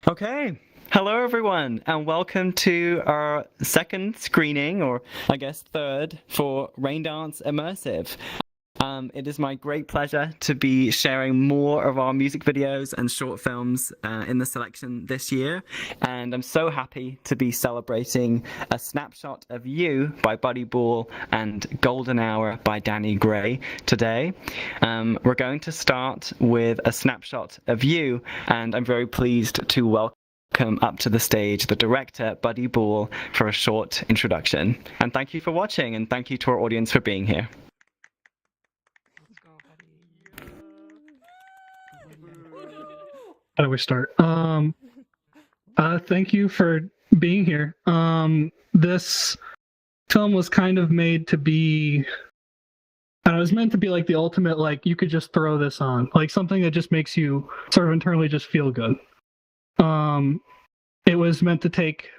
Okay, hello everyone, and welcome to our second screening, or I guess third, for Raindance Immersive. It is my great pleasure to be sharing more of our music videos and short films in the selection this year, and I'm so happy to be celebrating A Snapshot of You by Buddy Ball and Golden Hour by Danny Gray today. We're going to start with A Snapshot of You, and I'm very pleased to welcome up to the stage the director, Buddy Ball, for a short introduction. And thank you for watching, and thank you to our audience for being here. How do we start? Thank you for being here. This film was kind of made to be, I don't know, it was meant to be like the ultimate, like you could just throw this on, like something that just makes you sort of internally just feel good. It was meant to take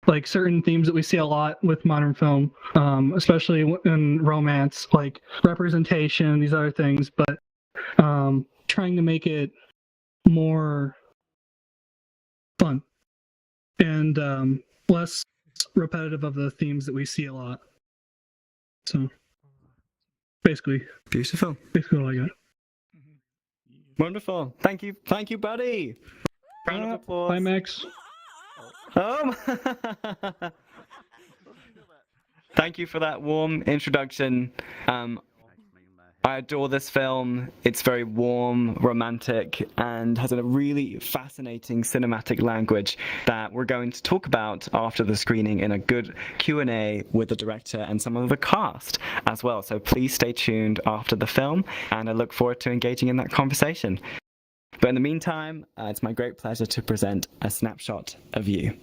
like certain themes that we see a lot with modern film, especially in romance, like representation, these other things, but trying to make it more fun and less repetitive of the themes that we see a lot. So basically all I got. Wonderful. Thank you, buddy. Round of applause. Bye, Max. Oh. Thank you for that warm introduction. I adore this film. It's very warm, romantic, and has a really fascinating cinematic language that we're going to talk about after the screening in a good Q&A with the director and some of the cast as well. So please stay tuned after the film, and I look forward to engaging in that conversation. But in the meantime, it's my great pleasure to present A Snapshot of You.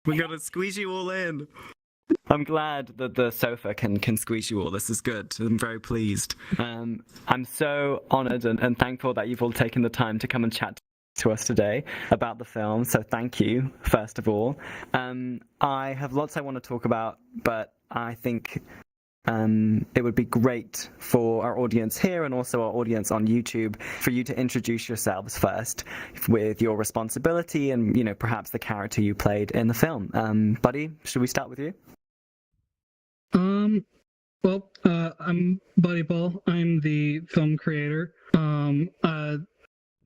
We gotta squeeze you all in. I'm glad that the sofa can squeeze you all. This is good. I'm very pleased. I'm so honored and thankful that you've all taken the time to come and chat to us today about the film. So thank you, first of all. I have lots I want to talk about, but I think it would be great for our audience here and also our audience on YouTube for you to introduce yourselves first with your responsibility and, you know, perhaps the character you played in the film. Buddy, should we start with you? I'm Buddy Ball. I'm the film creator.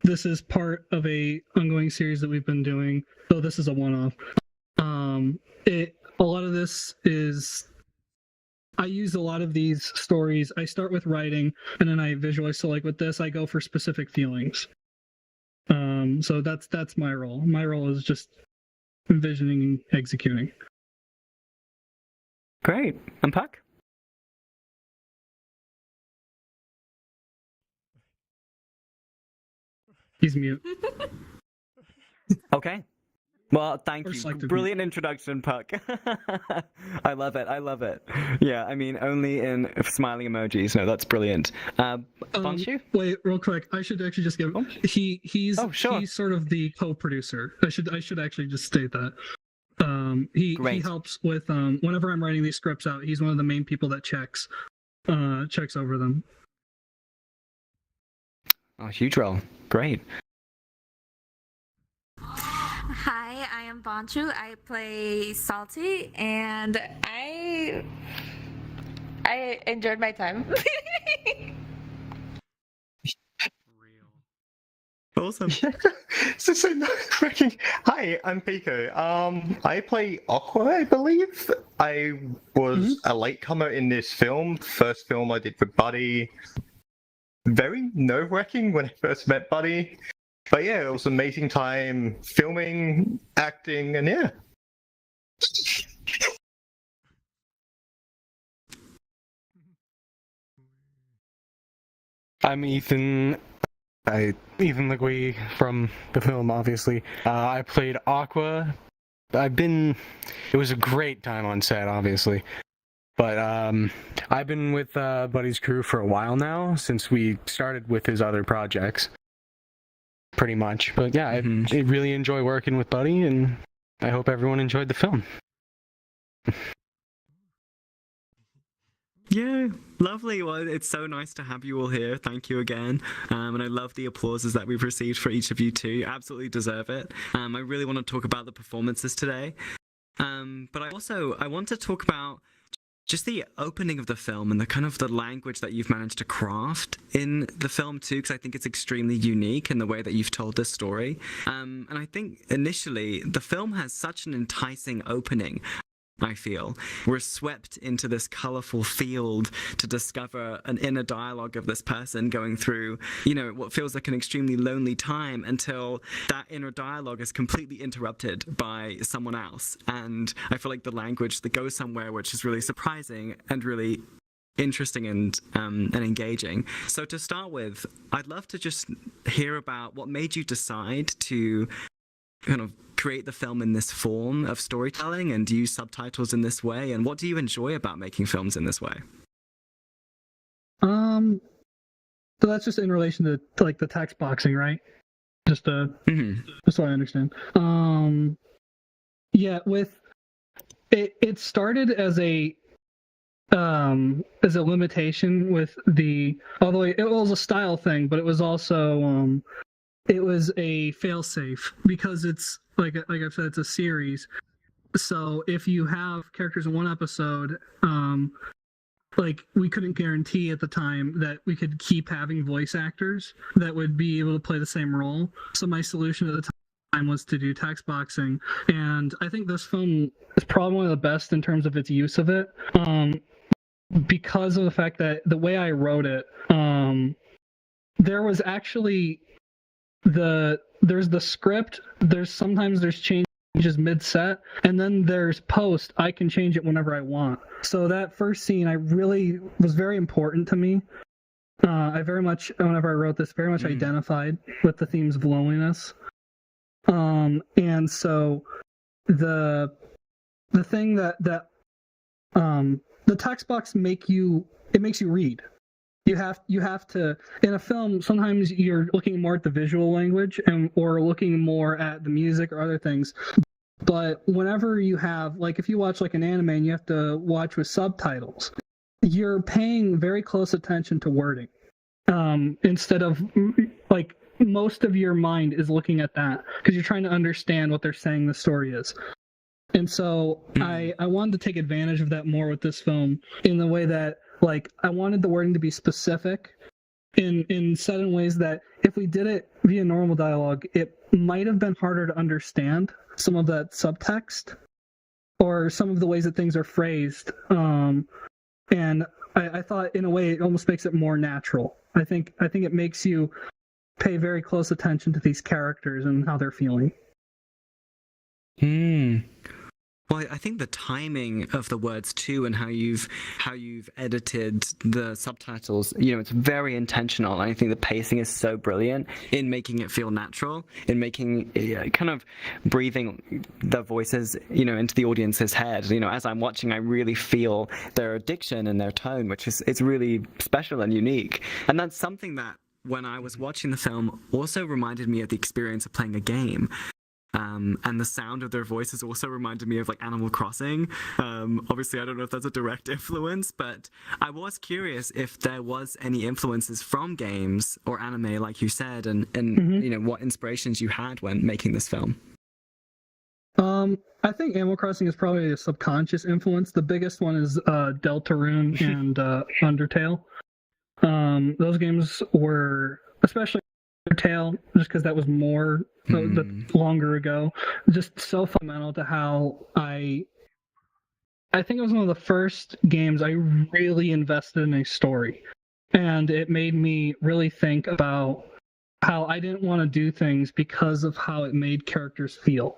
this is part of a ongoing series that we've been doing, though this is a one-off. A lot of this is, I use a lot of these stories. I start with writing and then I visualize. So like with this, I go for specific feelings. So that's my role. My role is just envisioning and executing. Great. And Puck? He's mute. Okay. Well, thank Or you. selective Brilliant introduction, Puck. I love it. I love it. Yeah, I mean, only in smiling emojis. No, that's brilliant. Banshu? Wait, real quick. I should actually just give. He's sure. He's sort of the co-producer. I should actually just state that. He helps with whenever I'm writing these scripts out. He's one of the main people that checks over them. Oh, huge role. Great. Hi, I am Banshu. I play Salty, and I enjoyed my time. Awesome. So nerve-wracking. Hi, I'm Pico. I play Aqua, I believe. I was a latecomer in this film. First film I did with Buddy. Very nerve-wracking when I first met Buddy. But yeah, it was an amazing time filming, acting, and yeah. I'm Ethan. Ethan Legui from the film, obviously. I played Aqua. It was a great time on set, obviously. But I've been with Buddy's crew for a while now, since we started with his other projects. Pretty much. But yeah, I really enjoy working with Buddy, and I hope everyone enjoyed the film. Yeah, lovely. Well, it's so nice to have you all here. Thank you again. And I love the applauses that we've received for each of you too. You absolutely deserve it. I really want to talk about the performances today. But I want to talk about just the opening of the film and the kind of the language that you've managed to craft in the film too, because I think it's extremely unique in the way that you've told this story. And I think initially the film has such an enticing opening. I feel we're swept into this colorful field to discover an inner dialogue of this person going through, what feels like an extremely lonely time, until that inner dialogue is completely interrupted by someone else. And I feel like the language that goes somewhere which is really surprising and really interesting and engaging. So to start with, I'd love to just hear about what made you decide to kind of create the film in this form of storytelling and use subtitles in this way, and what do you enjoy about making films in this way? So that's just in relation to like the text boxing, right? Just so I understand. Yeah, with it started as a limitation with although it was a style thing, but it was also it was a failsafe because it's like I've said, it's a series. So if you have characters in one episode, like we couldn't guarantee at the time that we could keep having voice actors that would be able to play the same role. So my solution at the time was to do text boxing, and I think this film is probably one of the best in terms of its use of it, because of the fact that the way I wrote it, there was actually there's the script, sometimes there's changes mid-set, and then there's post. I can change it whenever I want. So that first scene was very important to me. I very much, whenever I wrote this, very much identified with the themes of loneliness. And so the thing that the text box makes you read. You have to, in a film, sometimes you're looking more at the visual language or looking more at the music or other things. But whenever you have, like if you watch like an anime and you have to watch with subtitles, you're paying very close attention to wording. Instead of like most of your mind is looking at that because you're trying to understand what they're saying the story is. And so I wanted to take advantage of that more with this film in the way that, like, I wanted the wording to be specific in ways that if we did it via normal dialogue, it might have been harder to understand some of that subtext or some of the ways that things are phrased. And I thought, in a way, it almost makes it more natural. I think it makes you pay very close attention to these characters and how they're feeling. Well, I think the timing of the words too, and how you've edited the subtitles, it's very intentional. And I think the pacing is so brilliant in making it feel natural, in making kind of breathing the voices, into the audience's head. As I'm watching, I really feel their diction and their tone, which is it's really special and unique. And that's something that, when I was watching the film, also reminded me of the experience of playing a game. And the sound of their voices also reminded me of like Animal Crossing. Obviously, I don't know if that's a direct influence, but I was curious if there was any influences from games or anime, like you said, and what inspirations you had when making this film. I think Animal Crossing is probably a subconscious influence. The biggest one is Deltarune and Undertale. Those games were, especially Undertale, just because that was more longer ago, just so fundamental to how I think it was one of the first games I really invested in a story, and it made me really think about how I didn't want to do things because of how it made characters feel.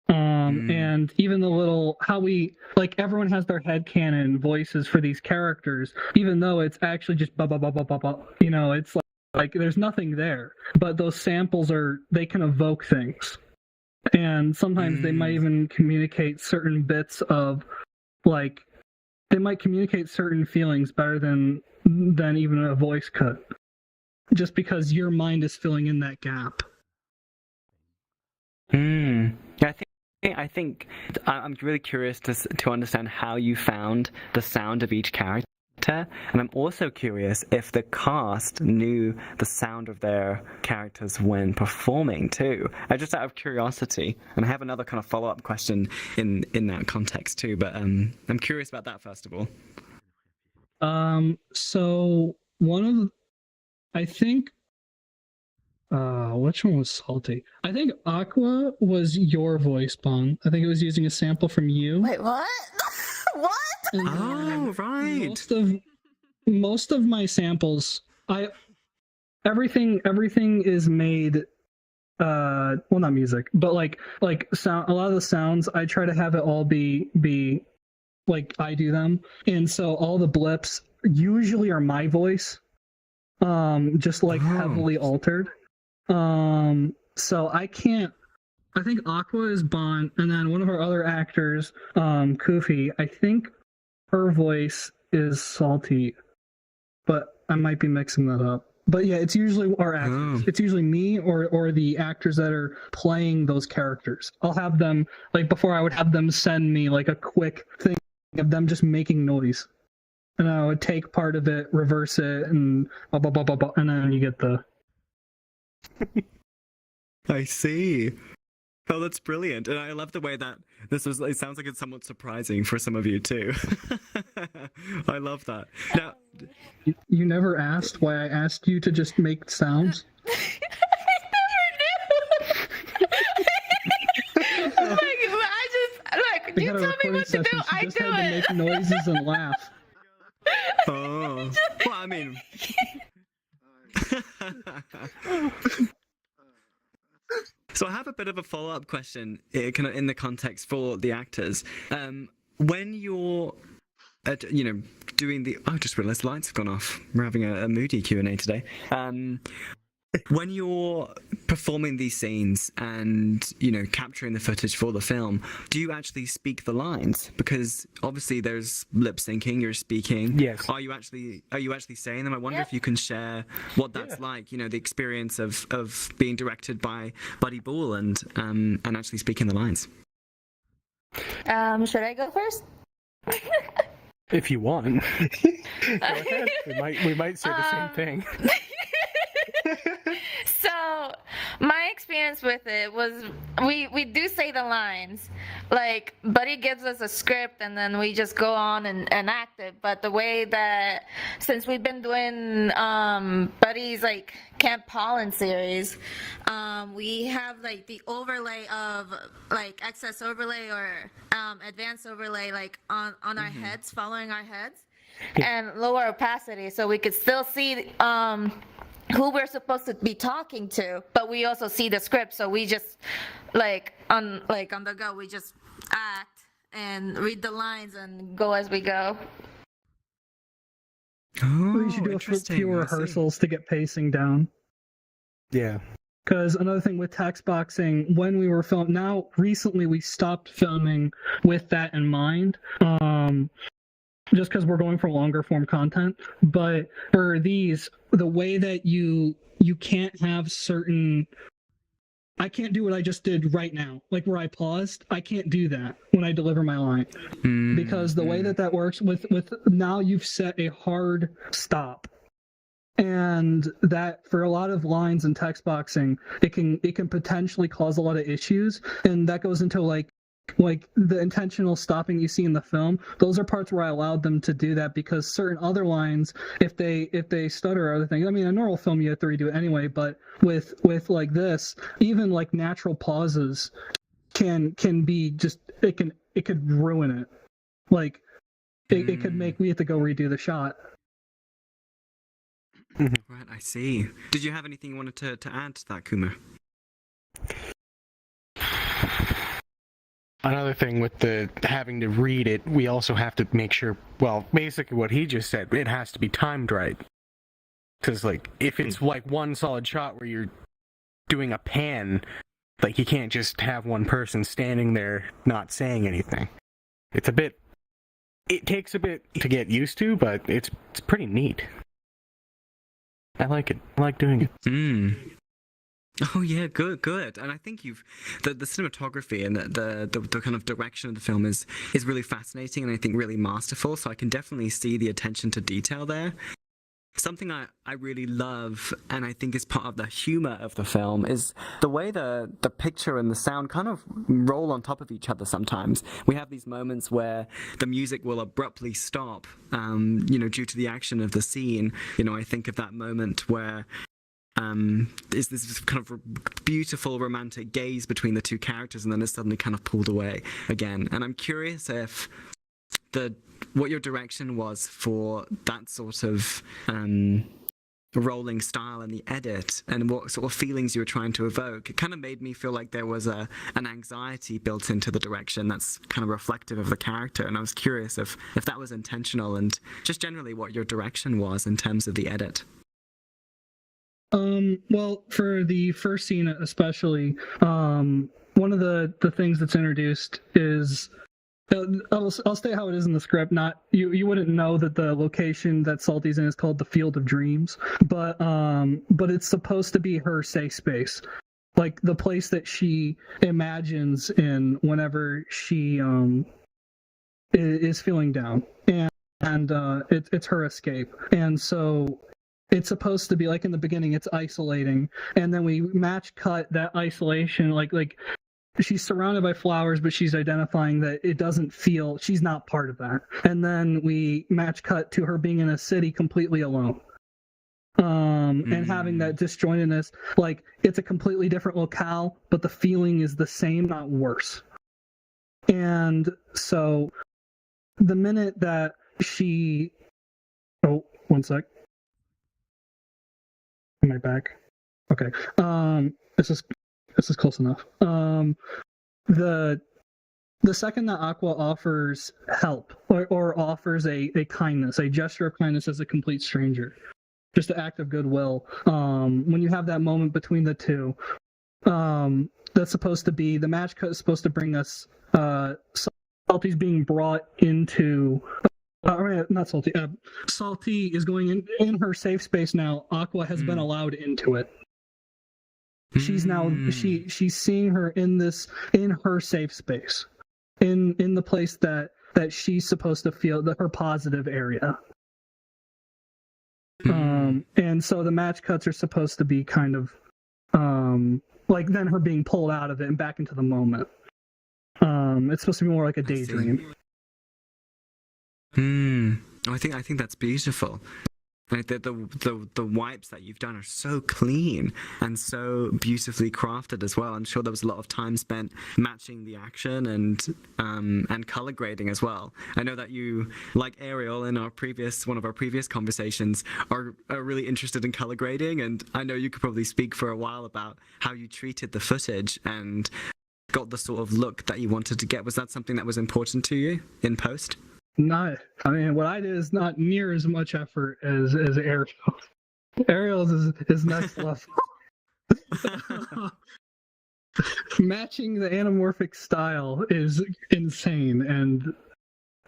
And even the little, how we, like, everyone has their headcanon voices for these characters, even though it's actually just ba ba ba ba ba ba, it's like there's nothing there, but those samples they can evoke things, and sometimes they might even communicate certain bits of, like, they might communicate certain feelings better than even a voice could, just because your mind is filling in that gap. I think I'm really curious to understand how you found the sound of each character. And I'm also curious if the cast knew the sound of their characters when performing too. Just out of curiosity, and I have another kind of follow-up question in that context too. But I'm curious about that first of all. So I think, which one was Salty? I think Aqua was your voice, Bon. I think it was using a sample from you. Wait, what? What? Oh, right. Most of my samples, everything is made, well, not music, but like sound. A lot of the sounds, I try to have it all be like I do them, and so all the blips usually are my voice, just like heavily altered. So I think Aqua is Bon, and then one of our other actors, Kufi, I think her voice is Salty, but I might be mixing that up. But yeah, it's usually our actors. It's usually me or the actors that are playing those characters. I'll have them, like, before I would have them send me like a quick thing of them just making noise, and I would take part of it, reverse it, and blah blah blah blah blah, and then you get the. I see. Oh, that's brilliant. And I love the way that it sounds like it's somewhat surprising for some of you too. I love that. Now, you never asked why I asked you to just make sounds? You tell me what to do, I do it. Had to make noises and laugh. Oh, well, I mean... So I have a bit of a follow-up question, kind of in the context for the actors. When you're, doing the... Oh, I just realised the lights have gone off. We're having a moody Q&A today. When you're performing these scenes and, capturing the footage for the film, do you actually speak the lines? Because obviously there's lip syncing, you're speaking. Yes. Are you actually saying them? I wonder if you can share what that's like, the experience of being directed by Buddy Bull and actually speaking the lines. Should I go first? If you want. Go ahead. We might say the same thing. So, my experience with it was we do say the lines. Like Buddy gives us a script and then we just go on and act it. But the way that since we've been doing Buddy's like Camp Pollen series, we have like the overlay of like excess overlay or advanced overlay like on our heads, following our heads, and lower opacity, so we could still see who we're supposed to be talking to, but we also see the script, so we just like on the go, we just act and read the lines and go as we go. Oh, We should do a interesting. few I see. rehearsals to get pacing down. Yeah. Because another thing with text boxing, when we were filming, now recently we stopped filming with that in mind, just because we're going for longer form content. But for these, the way that you can't have certain, I can't do what I just did right now, like where I paused. I can't do that when I deliver my line, because the way that works with now you've set a hard stop. And that for a lot of lines in text boxing, it can potentially cause a lot of issues, and that goes into like the intentional stopping you see in the film. Those are parts where I allowed them to do that, because certain other lines, if they stutter or other things, I mean, a normal film you have to redo it anyway, but with like this, even like natural pauses can be just it could ruin it. Like it could make me have to go redo the shot. Right, I see. Did you have anything you wanted to add to that, Kuma? Another thing with the having to read it, we also have to make sure, well, basically what he just said, it has to be timed right. Because, like, if it's like one solid shot where you're doing a pan, like, you can't just have one person standing there not saying anything. It takes a bit to get used to, but it's pretty neat. I like it. I like doing it. Oh yeah, good. And I think the cinematography and the kind of direction of the film is really fascinating and I think really masterful. So I can definitely see the attention to detail there. Something I really love, and I think is part of the humor of the film, is the way the picture and the sound kind of roll on top of each other sometimes. We have these moments where the music will abruptly stop, due to the action of the scene. I think of that moment where is this kind of beautiful romantic gaze between the two characters, and then it's suddenly kind of pulled away again. And I'm curious if what your direction was for that sort of rolling style in the edit, and what sort of feelings you were trying to evoke. It kind of made me feel like there was an anxiety built into the direction that's kind of reflective of the character, and I was curious if that was intentional, and just generally what your direction was in terms of the edit. Well, for the first scene especially, one of the things that's introduced is, I'll state how it is in the script. Not you wouldn't know that the location that Salty's in is called the Field of Dreams, but it's supposed to be her safe space, like the place that she imagines in whenever she is feeling down, and it's her escape. And so it's supposed to be like in the beginning, it's isolating, and then we match cut that isolation, like she's surrounded by flowers, but she's identifying that it doesn't feel, she's not part of that. And then we match cut to her being in a city completely alone. And having that disjointedness, like it's a completely different locale, but the feeling is the same, not worse. And so the minute that she, oh, one sec. Am I back? Okay. This is close enough. The second that Aqua offers help or offers a kindness, a gesture of kindness as a complete stranger, just an act of goodwill, when you have that moment between the two, that's supposed to be, the match cut is supposed to bring us Salty's being brought into, not Salty, Salty is going in her safe space now. Aqua has been allowed into it. She's now she's seeing her in her safe space, in the place that she's supposed to feel, her positive area. And so the match cuts are supposed to be kind of like then her being pulled out of it and back into the moment. It's supposed to be more like a daydream. I think that's beautiful. Like the wipes that you've done are so clean and so beautifully crafted as well. I'm sure there was a lot of time spent matching the action and color grading as well. I know that you, like Ariel in one of our previous conversations, are really interested in color grading, and I know you could probably speak for a while about how you treated the footage and got the sort of look that you wanted to get. Was that something that was important to you in post? Not, I mean, what I did is not near as much effort as Ariel. Ariel's is next level. Matching the anamorphic style is insane, and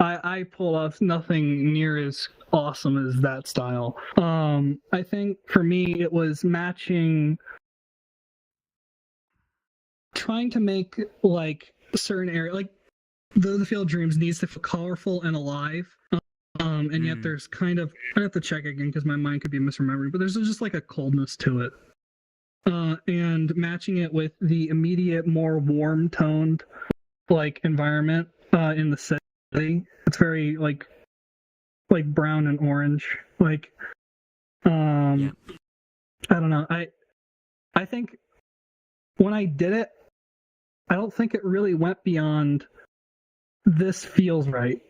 I pulled off nothing near as awesome as that style. I think for me it was matching, trying to make like certain area, like the Field of Dreams needs to feel colorful and alive. And yet there's kind of, I have to check again because my mind could be misremembering, but there's just like a coldness to it. And matching it with the immediate, more warm toned like environment in the city. It's very like brown and orange. Like I don't know. I think when I did it, I don't think it really went beyond this feels right.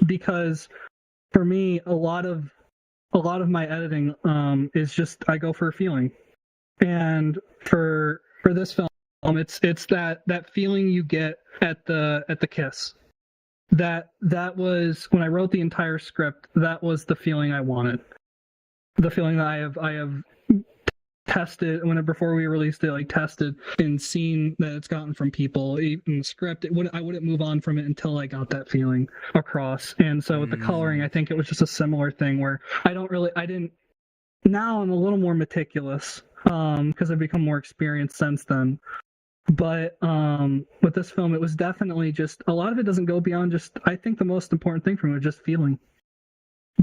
Because for me, a lot of my editing is just I go for a feeling, and for this film, it's that feeling you get at the kiss. That was when I wrote the entire script. That was the feeling I wanted. The feeling that I have tested before we released it, like tested and seen that it's gotten from people in the script. I wouldn't move on from it until I got that feeling across. And so with the coloring, I think it was just a similar thing where now I'm a little more meticulous because I've become more experienced since then. But with this film, it was definitely just, a lot of it doesn't go beyond just, I think the most important thing from it was just feeling.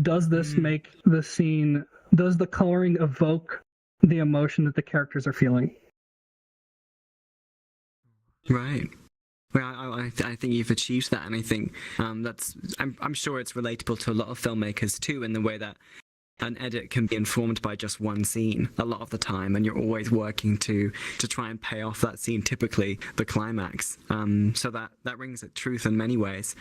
Does this make the scene, does the coloring evoke the emotion that the characters are feeling? Right. Well, I think you've achieved that, and I think I'm sure it's relatable to a lot of filmmakers too, in the way that an edit can be informed by just one scene a lot of the time, and you're always working to try and pay off that scene, typically the climax. So that rings at truth in many ways.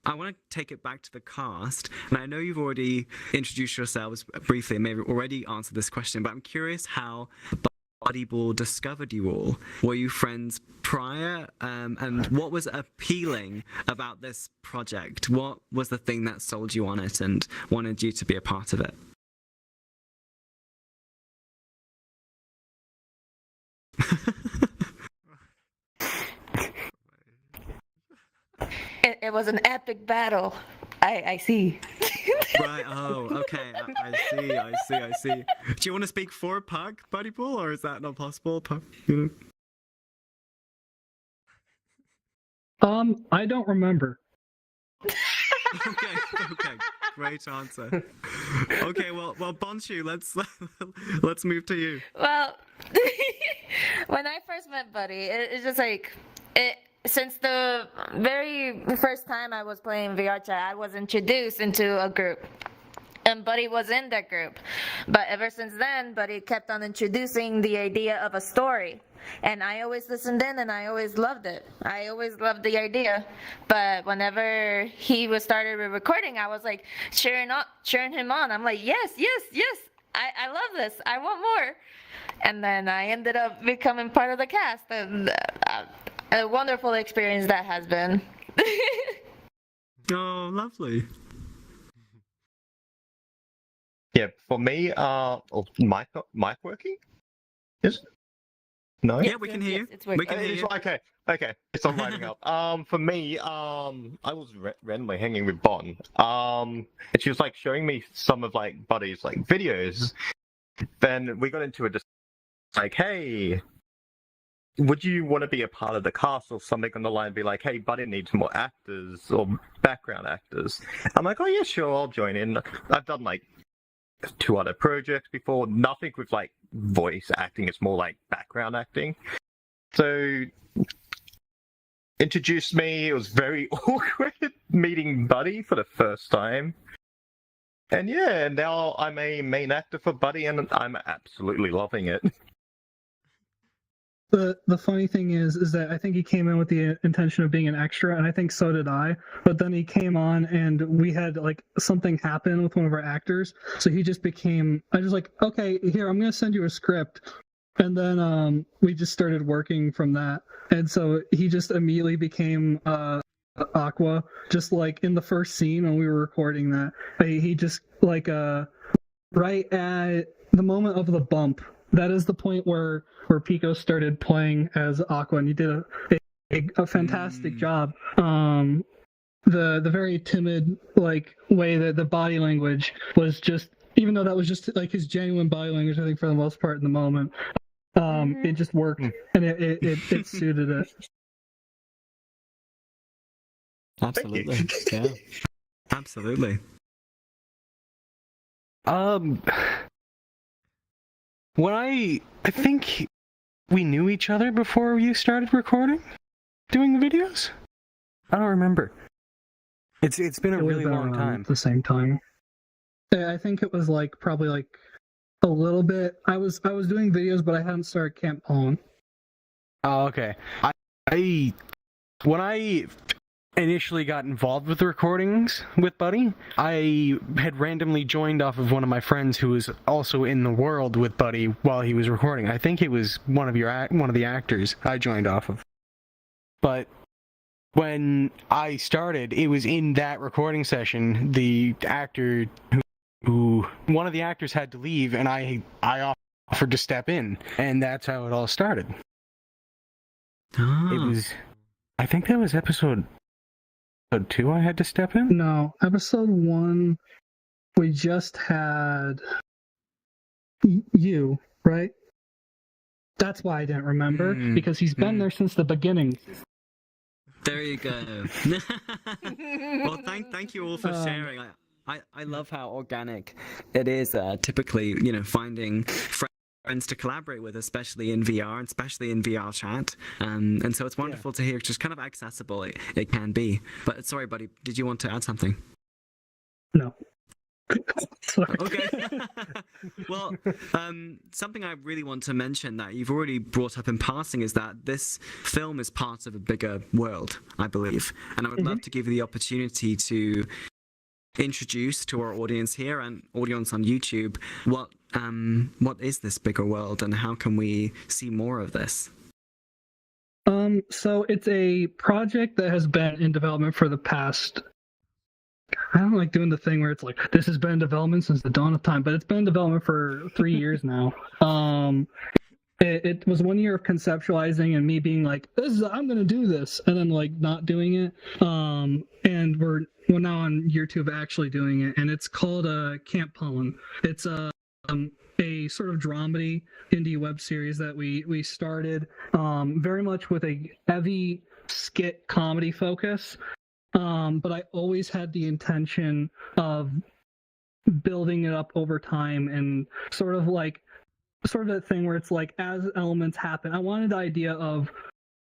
I want to take it back to the cast, and I know you've already introduced yourselves briefly and maybe already answered this question, but I'm curious how Buddy Ball discovered you all. Were you friends prior? And what was appealing about this project? What was the thing that sold you on it and wanted you to be a part of it? It was an epic battle. I see. Right. Oh, okay. I see. Do you want to speak for Pug, Buddy Ball, or is that not possible? Pug, you know? I don't remember. Okay. Great answer. Okay, well, Bonshu, let's move to you. Well, when I first met Buddy, it's just like it. Since the very first time I was playing VRChat, I was introduced into a group, and Buddy was in that group. But ever since then, Buddy kept on introducing the idea of a story, and I always listened in, and I always loved it. I always loved the idea. But whenever he started recording, I was like cheering him on. I'm like, yes, I love this. I want more. And then I ended up becoming part of the cast, and a wonderful experience that has been. Oh, lovely. Yeah, for me, mic working? Is it? No? Yeah, we can hear you. It's working. We can hear you. Okay, it's all lining up. For me, I was randomly hanging with Bon. And she was like showing me some of like Buddy's like videos. Then we got into a discussion like, hey, would you want to be a part of the cast or something on the line? Be like, hey, Buddy needs more actors or background actors. I'm like, oh yeah, sure, I'll join in. I've done like two other projects before. Nothing with like voice acting. It's more like background acting. So introduced me. It was very awkward meeting Buddy for the first time. And yeah, now I'm a main actor for Buddy, and I'm absolutely loving it. The funny thing is that I think he came in with the intention of being an extra, and I think so did I. But then he came on, and we had like something happen with one of our actors, so he just became. I was like, okay, here, I'm gonna send you a script, and then we just started working from that, and so he just immediately became Aqua, just like in the first scene when we were recording that. He just like right at the moment of the bump. That is the point where Pico started playing as Aqua, and he did a fantastic job. The very timid like way that the body language was just, even though that was just like his genuine body language, I think for the most part in the moment, it just worked, and it suited it. Absolutely, yeah, absolutely. When I think we knew each other before you started doing the videos? I don't remember. It's been a really long time. At the same time. I think it was like probably like a little bit. I was doing videos, but I hadn't started Camp Pollen. Oh, okay. When I initially got involved with the recordings with Buddy, I had randomly joined off of one of my friends who was also in the world with Buddy while he was recording. I think it was one of the actors I joined off of. But when I started, it was in that recording session, the actor who one of the actors had to leave, and I offered to step in, and that's how it all started. It was, I think that was episode 2 I had to step in? No, episode 1, we just had you, right? That's why I didn't remember, because he's been there since the beginning. There you go. Well, thank you all for sharing. I love how organic it is. Typically, finding friends to collaborate with, especially in VR, and especially in VRChat. And so it's wonderful to hear just kind of accessible it can be. But sorry, buddy, did you want to add something? No. Sorry. Okay. Well, something I really want to mention that you've already brought up in passing is that this film is part of a bigger world, I believe. And I would love to give you the opportunity to introduce to our audience here and audience on YouTube what is this bigger world, and how can we see more of this? So it's a project that has been in development for the past, I don't like doing the thing where it's like, this has been in development since the dawn of time, but it's been in development for 3 years now. It was 1 year of conceptualizing and me being like, I'm going to do this, and then like not doing it. And we're now on year 2 of actually doing it, and it's called Camp Pollen. It's a sort of dramedy indie web series that we started very much with a heavy skit comedy focus. But I always had the intention of building it up over time, and sort of that thing where it's like, as elements happen, I wanted the idea of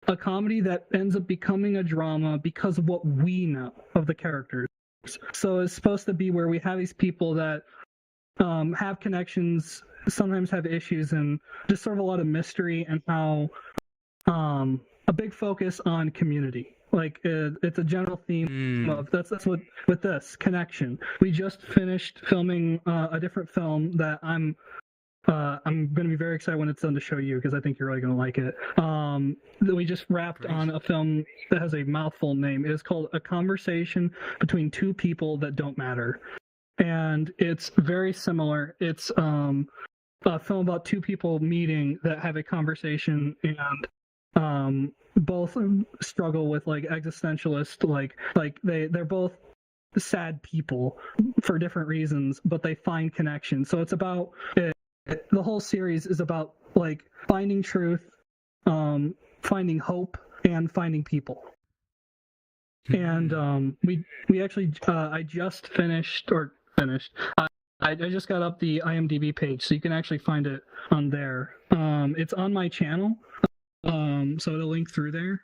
a comedy that ends up becoming a drama because of what we know of the characters. So it's supposed to be where we have these people that have connections, sometimes have issues, and just sort of a lot of mystery, and how a big focus on community. Like it's a general theme of that's what with this connection. We just finished filming a different film that I'm going to be very excited when it's done to show you, because I think you're really going to like it. We just wrapped on a film that has a mouthful name. It is called A Conversation Between Two People That Don't Matter. And it's very similar. It's a film about two people meeting that have a conversation, and both struggle with like existentialist, like they're both sad people for different reasons, but they find connection. So it's about the whole series is about like finding truth, finding hope, and finding people. And we actually I just finished. I just got up the IMDb page, so you can actually find it on there. It's on my channel, so it'll link through there.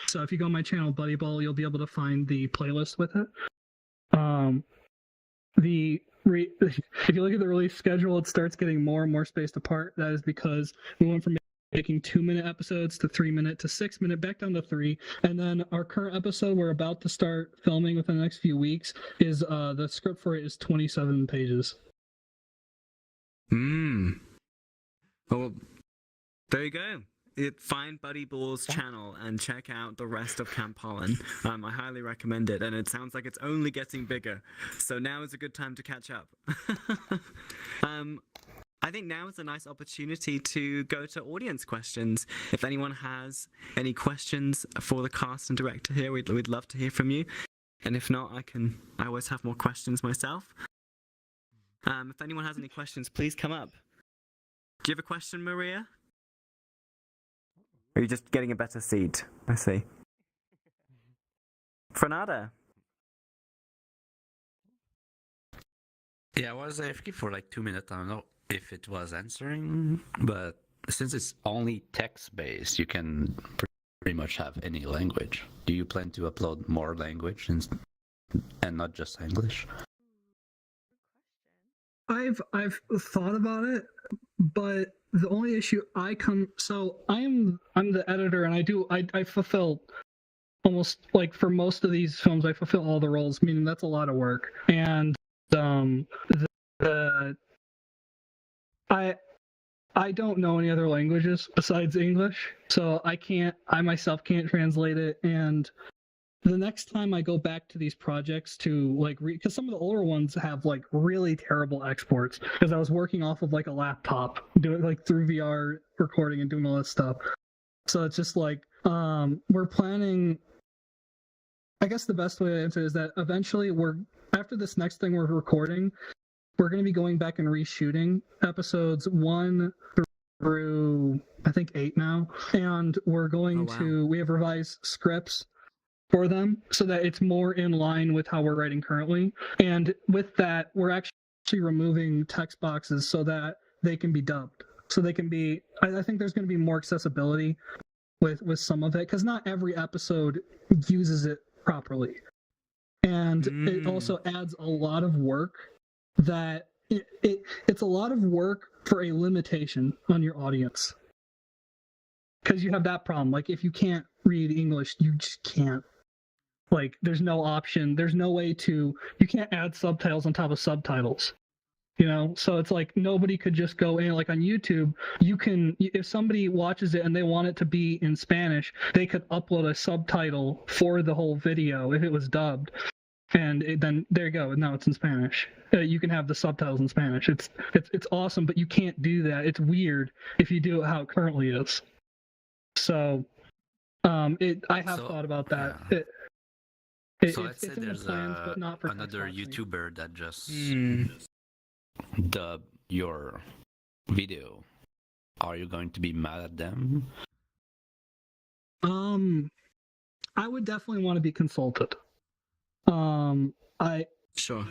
So if you go on my channel, Buddy Ball, you'll be able to find the playlist with it. If you look at the release schedule, it starts getting more and more spaced apart. That is because we went from making 2-minute episodes to 3-minute to 6-minute, back down to 3. And then our current episode we're about to start filming within the next few weeks is the script for it is 27 pages. Well, there you go. Find Buddy Ball's channel and check out the rest of Camp Holland. I highly recommend it, and it sounds like it's only getting bigger. So now is a good time to catch up. I think now is a nice opportunity to go to audience questions. If anyone has any questions for the cast and director here, we'd love to hear from you. And if not, I always have more questions myself. If anyone has any questions, please come up. Do you have a question, Maria? Or are you just getting a better seat? I see. Fernanda? Yeah, I was AFK for like 2 minutes. I don't know if it was answering, but since it's only text-based, you can pretty much have any language. Do you plan to upload more language and not just English? I've thought about it, but the only issue I'm the editor, and I fulfill almost, like, for most of these films I fulfill all the roles, meaning that's a lot of work. And I don't know any other languages besides English, so I myself can't translate it. And the next time I go back to these projects to like because some of the older ones have like really terrible exports, because I was working off of like a laptop doing like through VR recording and doing all this stuff. So it's just like we're planning. I guess the best way to answer is that eventually after this next thing we're recording, we're going to be going back and reshooting episodes 1 through I think 8 now, and we're going we have revised scripts for them so that it's more in line with how we're writing currently. And with that, we're actually removing text boxes so that they can be dubbed. So they can be, I think there's going to be more accessibility with some of it, because not every episode uses it properly. And it also adds a lot of work that it's a lot of work for a limitation on your audience. Because you have that problem. Like, if you can't read English, you just can't. Like, there's no option. There's no way you can't add subtitles on top of subtitles. You know? So it's like nobody could just go in. Like on YouTube, if somebody watches it and they want it to be in Spanish, they could upload a subtitle for the whole video if it was dubbed. And then there you go. Now it's in Spanish. You can have the subtitles in Spanish. It's awesome, but you can't do that. It's weird if you do it how it currently is. So, I have thought about that. Yeah. So let's say there's another YouTuber that just dub your video. Are you going to be mad at them? I would definitely want to be consulted. Sure.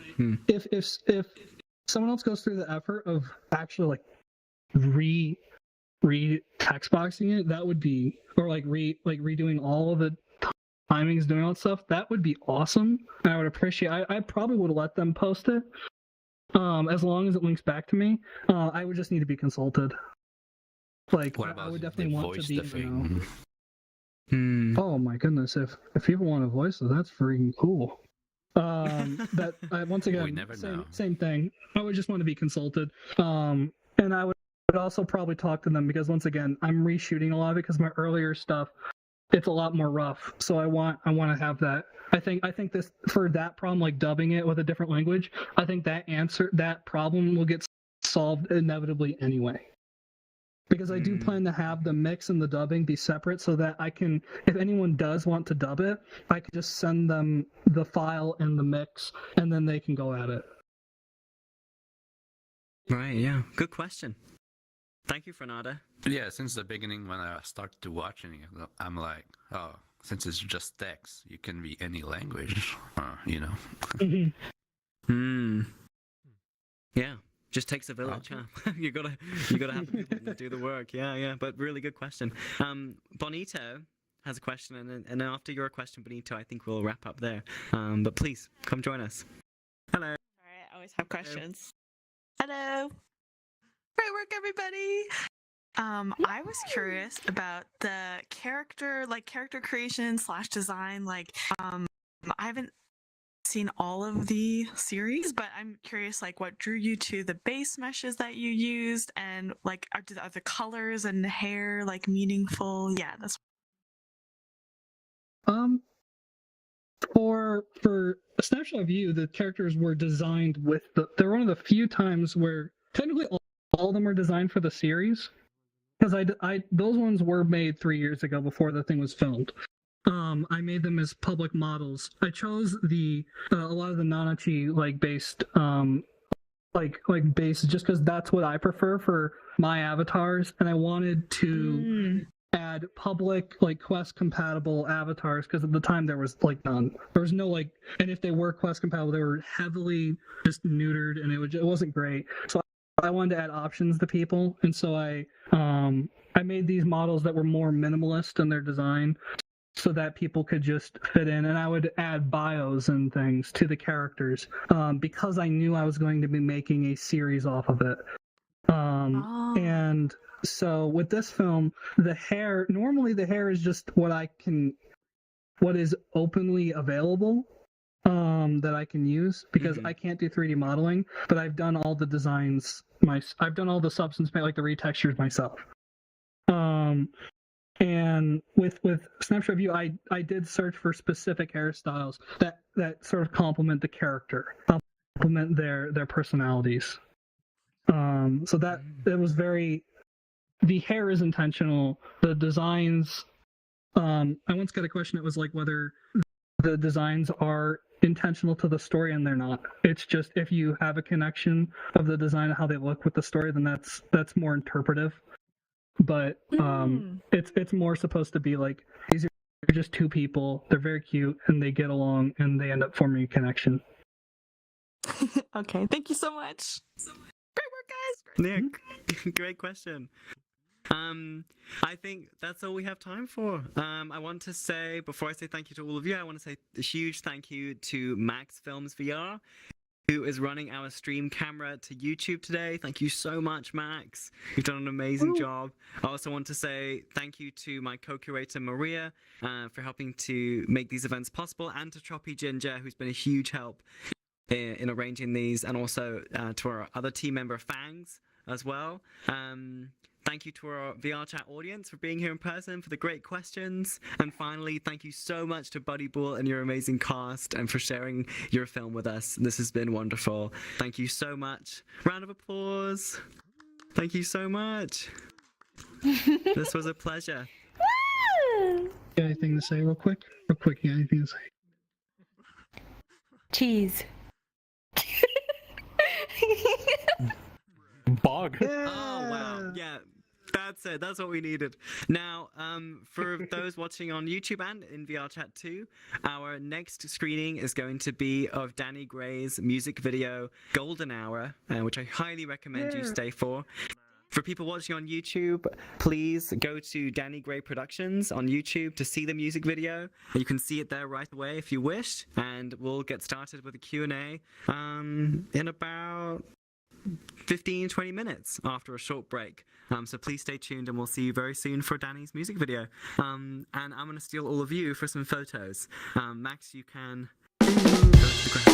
If someone else goes through the effort of actually like re text boxing it, that would be, or like redoing all of the timings, doing all that stuff, that would be awesome. And I would appreciate. I probably would let them post it, as long as it links back to me. I would just need to be consulted. Like, I would definitely want to be in the know. Oh my goodness! If people want to voice it, that's freaking cool. Once again, we never know. Same thing. I would just want to be consulted. And I would also probably talk to them, because once again, I'm reshooting a lot of it, because my earlier stuff, it's a lot more rough. So I want to have that. I think this, for that problem, like dubbing it with a different language, I think that problem will get solved inevitably anyway. Because I do plan to have the mix and the dubbing be separate, so that I can, if anyone does want to dub it, I can just send them the file and the mix, and then they can go at it. Right, yeah. Good question. Thank you, Fernanda. Yeah, since the beginning when I started to watching it, I'm like, oh, since it's just text, you can be any language, you know. Yeah, just takes a village, huh? you gotta have the people to do the work. Yeah. But really good question. Bonito has a question, and then after your question, Bonito, I think we'll wrap up there. But please come join us. Hello. All right, I always have questions. Hello. Great work, everybody. I was curious about the character creation / design. I haven't seen all of the series, but I'm curious, what drew you to the base meshes that you used, and are the colors and the hair meaningful? Yeah, that's. For a snapshot of you, the characters were designed with they're one of the few times where technically all of them are designed for the series, because I those ones were made 3 years ago before the thing was filmed. I made them as public models. I chose a lot of the Nanachi based base just because that's what I prefer for my avatars, and I wanted to add public quest compatible avatars, because at the time there was none. There was no and if they were quest compatible, they were heavily just neutered, and it wasn't great. So I wanted to add options to people, and so I made these models that were more minimalist in their design, so that people could just fit in, and I would add bios and things to the characters, because I knew I was going to be making a series off of it. And so with this film, normally the hair is just what is openly available, that I can use, because I can't do 3D modeling, but I've done all the designs, I've done all the substance, the retextures myself. And with Snapshot of You, I did search for specific hairstyles that sort of complement the character, complement their personalities. So that it was the hair is intentional. The designs, I once got a question that was whether the designs are intentional to the story, and they're not. It's just if you have a connection of the design and how they look with the story, then that's more interpretive. But it's more supposed to be these are just two people, they're very cute, and they get along, and they end up forming a connection. Okay, thank you so much. Great work, guys. Nick, great question. I think that's all we have time for. I want to say, before I say thank you to all of you, I want to say a huge thank you to MaxFilmsVR, who is running our stream camera to YouTube today. Thank you so much, Max. You've done an amazing job. I also want to say thank you to my co-curator, Maria, for helping to make these events possible, and to Choppy Ginger, who's been a huge help in arranging these, and also to our other team member, Fangs, as well. Thank you to our VRChat audience for being here in person, for the great questions. And finally, thank you so much to Buddy Bull and your amazing cast, and for sharing your film with us. This has been wonderful. Thank you so much. Round of applause. Thank you so much. This was a pleasure. Got anything to say real quick? Real quick, you got anything to say? Cheese. Bog. Yeah. Oh, wow. Yeah. That's it. That's what we needed. Now, for those watching on YouTube and in VRChat too, our next screening is going to be of Danny Gray's music video Golden Hour, which I highly recommend you stay for. For people watching on YouTube, please go to Danny Gray Productions on YouTube to see the music video. You can see it there right away if you wish, and we'll get started with a Q&A in about 15-20 minutes after a short break. So please stay tuned, and we'll see you very soon for Danny's music video. And I'm going to steal all of you for some photos. Max, you can go to the graphic.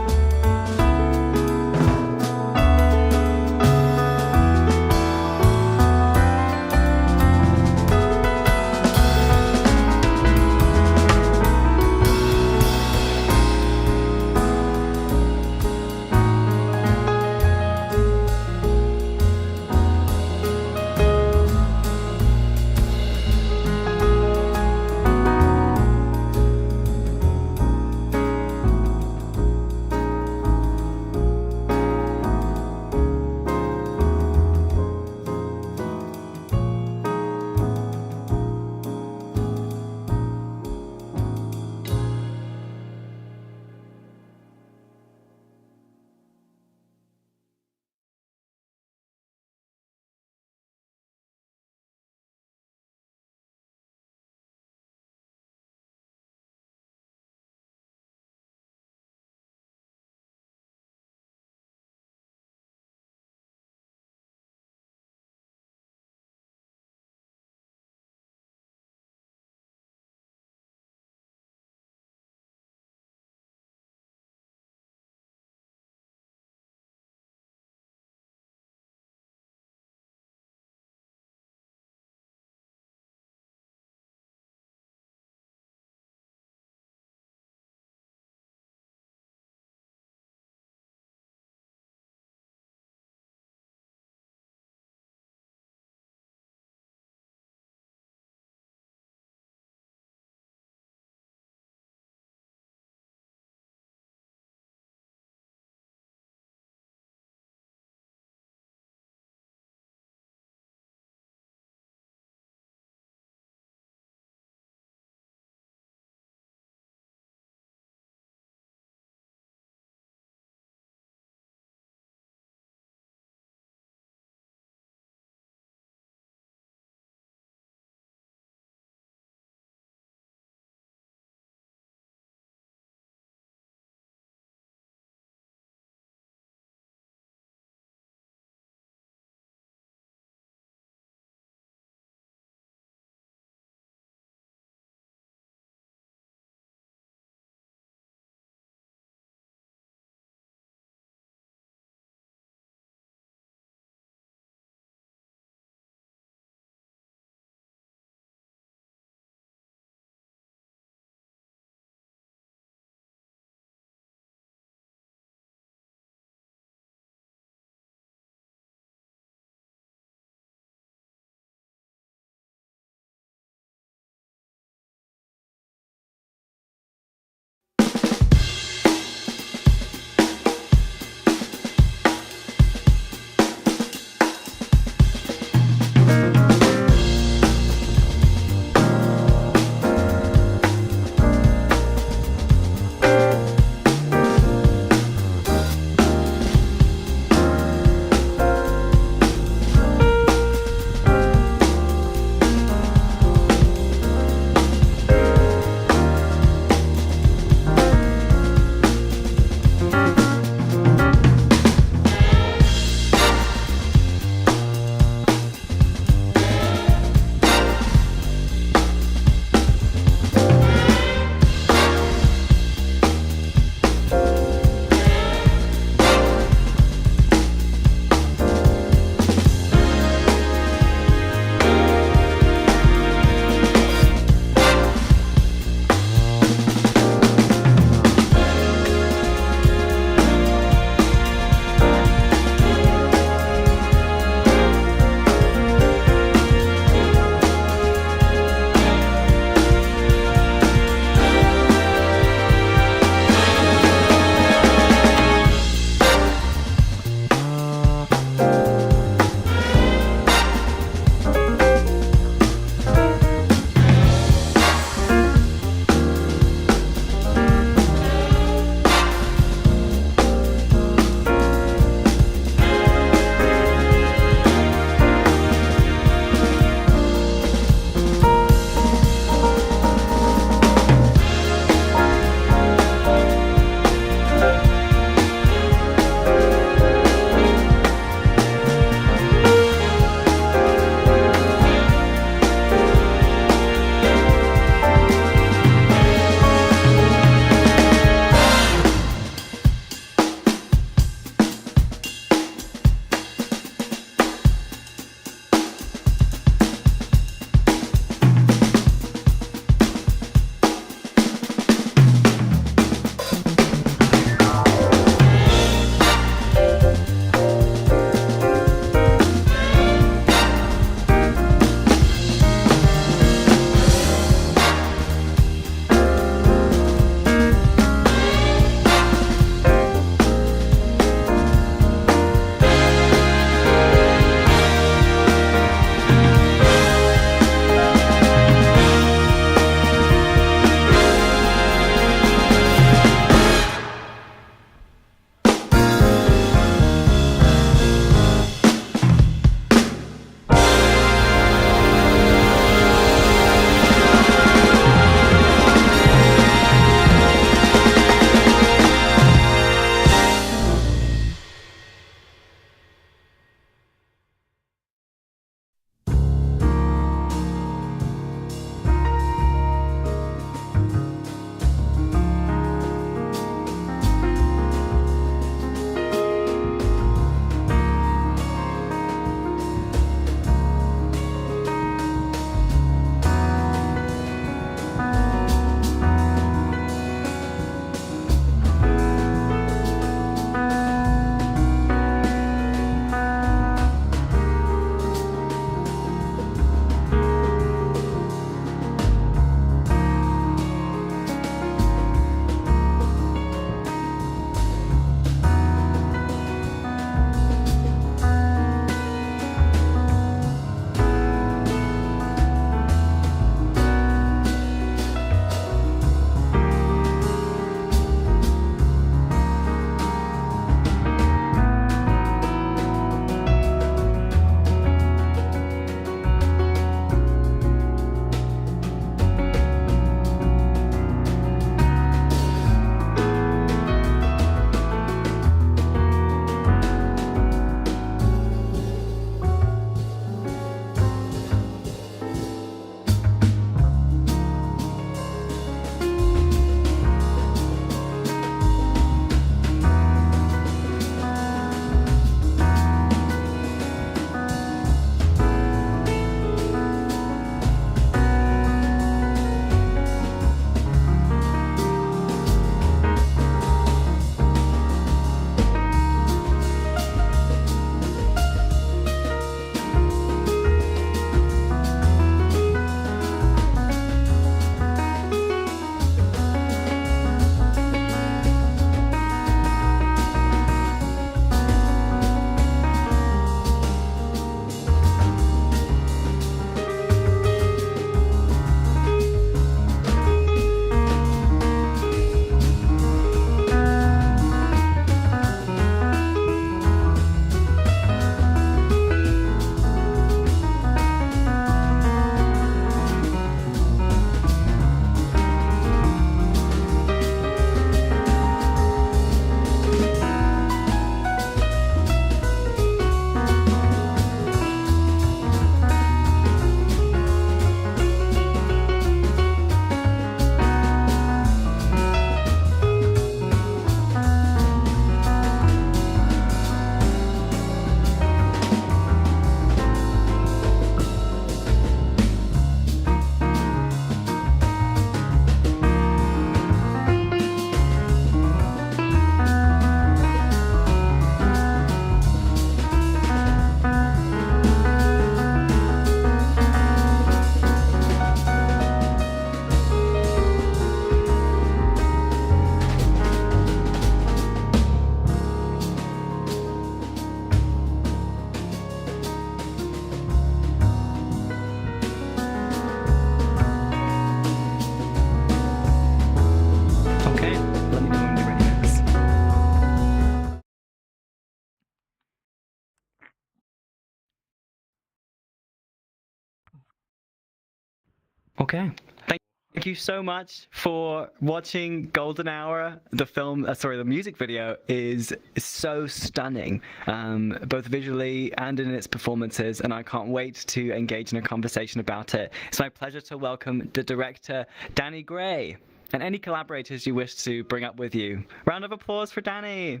Okay. Thank you so much for watching Golden Hour. The music video is so stunning, both visually and in its performances, and I can't wait to engage in a conversation about it. It's my pleasure to welcome the director, Danny Gray, and any collaborators you wish to bring up with you. Round of applause for Danny.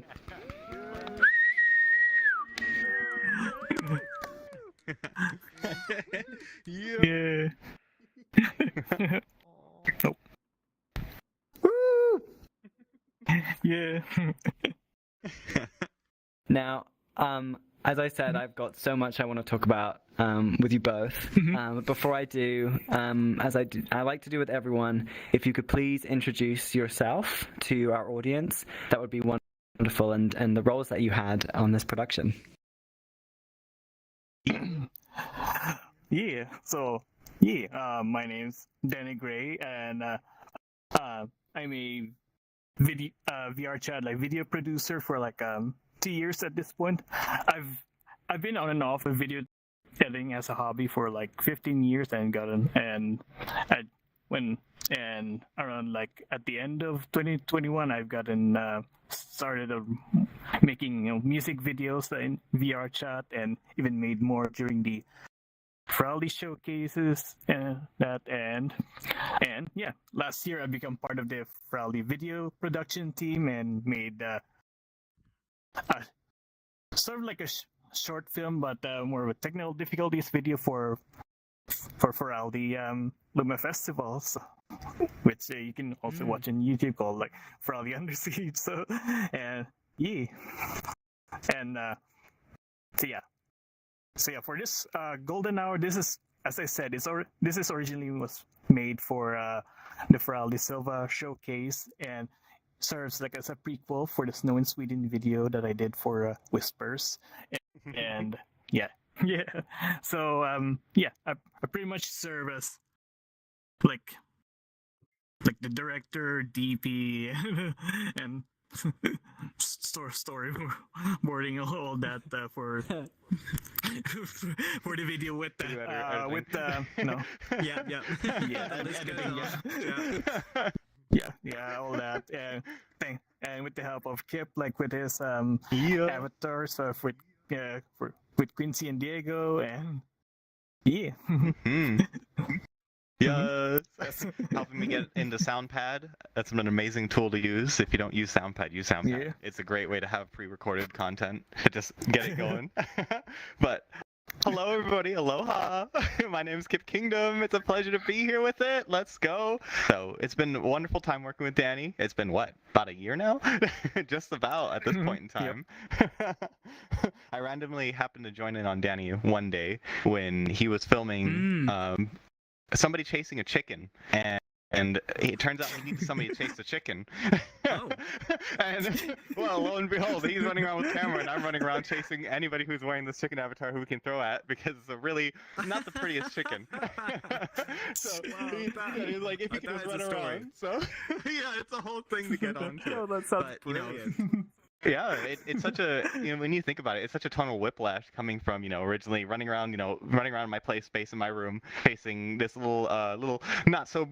Yeah. Nope. Woo! Yeah. Now, as I said, I've got so much I want to talk about with you both. Before I do, I like to do with everyone, if you could please introduce yourself to our audience, that would be wonderful, and the roles that you had on this production. Yeah. So, my name's Danny Gray, and I'm a VRChat video producer for 2 years at this point. I've been on and off with video editing as a hobby for 15 years, and around at the end of 2021, I've started making making videos in VRChat, and even made more during the Frowley showcases and last year I became part of the Frowley video production team and made sort of a short film, but more of a technical difficulties video for Frowley Luma festivals, which you can also watch on YouTube, called Frowley Under Siege. So for this Golden Hour, this is, as I said, this is originally was made for the Frowley Silva showcase, and serves as a prequel for the Snow in Sweden video that I did for Whispers, and So I pretty much serve as the director, DP, and storyboarding all that for the video with the all that, and with the help of Kip, with his avatars, with Quincy and Diego, and Yes. Helping me get into SoundPad. That's an amazing tool to use. If you don't use SoundPad, use SoundPad. Yeah. It's a great way to have pre-recorded content to just get it going. But hello, everybody. Aloha. My name's Kip Kingdom. It's a pleasure to be here with it. Let's go. So it's been a wonderful time working with Danny. It's been about a year now? Just about at this point in time. I randomly happened to join in on Danny one day when he was filming somebody chasing a chicken, and it turns out he needs somebody to chase the chicken. Oh. And well, lo and behold, he's running around with camera, and I'm running around chasing anybody who's wearing this chicken avatar who we can throw at, because it's a really not the prettiest chicken. So he's like, if you can just run around. So yeah, it's a whole thing to get on. Oh, that sounds brilliant. Yeah, it's such a, when you think about it, it's such a tonal whiplash coming from, originally running around my play space in my room, facing this little not so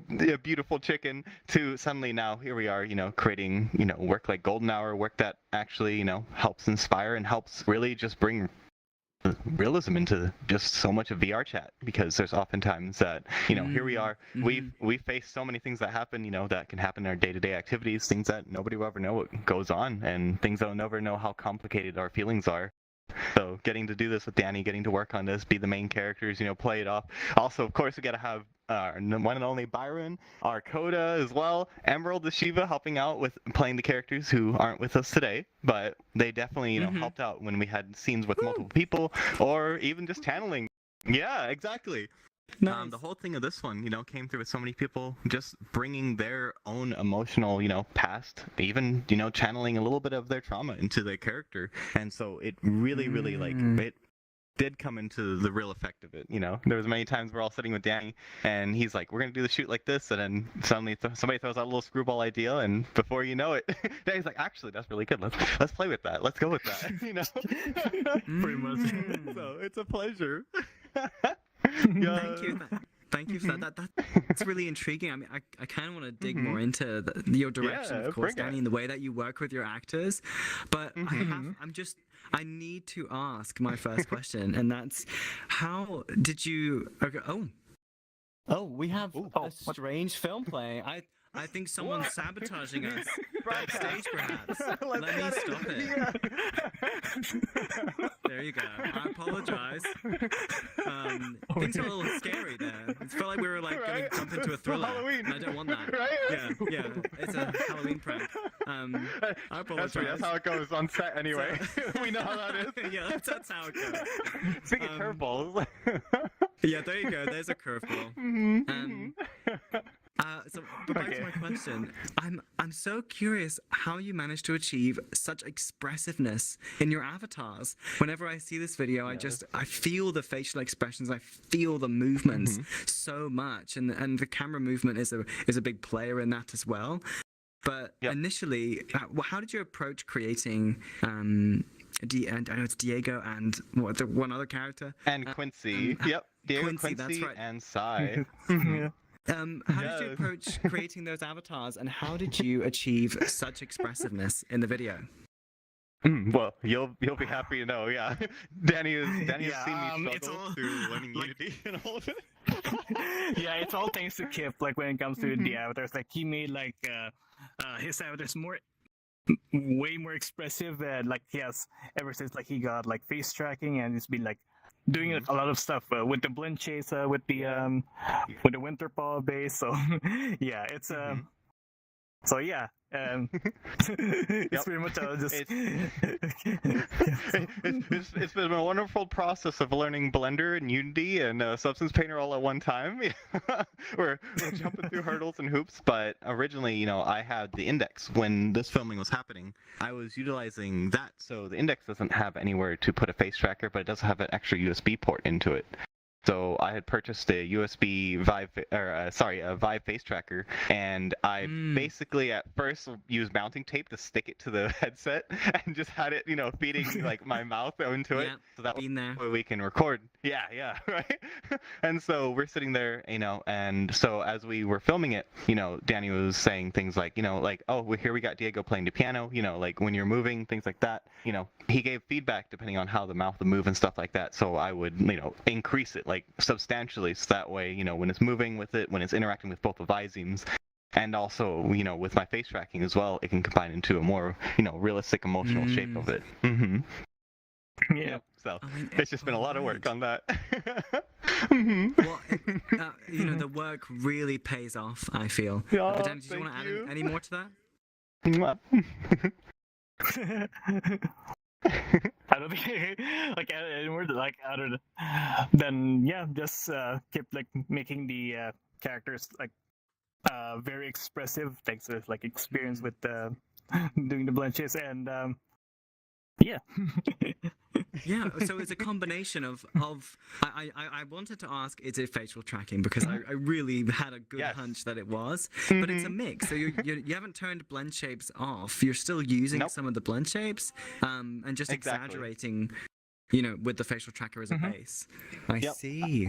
beautiful chicken, to suddenly now here we are, creating, work like Golden Hour, work that actually, helps inspire and helps really just bring realism into just so much of VRChat, because there's oftentimes that here we are, we face so many things that happen, that can happen in our day-to-day activities, things that nobody will ever know what goes on, and things that will never know how complicated our feelings are. So getting to do this with Danny, getting to work on this, be the main characters, play it off. Also, of course, we got to have our one and only Byron, our Coda as well, Emerald, the Shiva, helping out with playing the characters who aren't with us today, but they definitely, helped out when we had scenes with multiple people, or even just channeling. Yeah, exactly. Nice. The whole thing of this one, came through with so many people just bringing their own emotional, past, even, channeling a little bit of their trauma into their character. And so it really, really, it did come into the real effect of it. There was many times we're all sitting with Danny, and he's like, we're going to do the shoot like this, and then suddenly somebody throws out a little screwball idea, and before you know it, Danny's like, actually, that's really good. Let's play with that. Let's go with that, Pretty much. So it's a pleasure. Thank you. Thank you for that. That's really intriguing. I mean, I kind of want to dig more into your direction, of course, Danny, and the way that you work with your actors. But I need to ask my first question, and that's, how did you? Okay, we have a strange film playing. I think someone's sabotaging us backstage, perhaps. Let me stop it. There you go. I apologize. Things are a little scary there. It felt like we were like going to jump into a thriller. Halloween. And I don't want that. Right? Yeah. It's a Halloween prank. I apologize. That's how it goes on set anyway. We know how that is. Yeah, that's how it goes. Speaking of curveballs. Yeah, there you go. There's a curveball. But back to my question. I'm so curious how you managed to achieve such expressiveness in your avatars. Whenever I see this video, I feel the facial expressions, I feel the movements so much, and the camera movement is a big player in that as well. But initially, how did you approach creating? And I know it's Diego and the one other character and Quincy. Diego, Quincy, that's right. and Sai. How did you approach creating those avatars, and how did you achieve such expressiveness in the video? Well, you'll be happy to know. Yeah, Danny has seen me struggle through learning Unity and all of it. Yeah, it's all thanks to Kip. Like when it comes to the avatars, like he made like his avatars way more expressive, and like he has ever since like he got like face tracking, and it's been like doing a lot of stuff with the blend chase, with the winter paw base. So yeah, it's so yeah, it's pretty much just. It's been a wonderful process of learning Blender and Unity and Substance Painter all at one time. we're jumping through hurdles and hoops, but originally, I had the index when this filming was happening. I was utilizing that, so the index doesn't have anywhere to put a face tracker, but it does have an extra USB port into it. So I had purchased a USB a Vive face tracker, and I basically at first used mounting tape to stick it to the headset, and just had it, feeding like my mouth into it, so that way we can record. Yeah, right. And so we're sitting there, and so as we were filming it, Danny was saying things like, here we got Diego playing the piano, like when you're moving, things like that. He gave feedback depending on how the mouth would move and stuff like that. So I would, increase it like substantially, so that way, when it's moving with it, when it's interacting with both the visemes, and also, with my face tracking as well, it can combine into a more, realistic emotional shape of it. Yeah. So it's just been a lot of work on that. Well, the work really pays off, I feel. But Dan, did you want to add any more to that? I don't think like any more like other than just keep like making the characters like very expressive thanks to like experience with doing the blanches, and yeah. Yeah, so it's a combination of I wanted to ask, is it facial tracking, because I really had a good hunch that it was, but it's a mix. So you haven't turned blend shapes off. You're still using some of the blend shapes, and just exaggerating, with the facial tracker as a base. I see.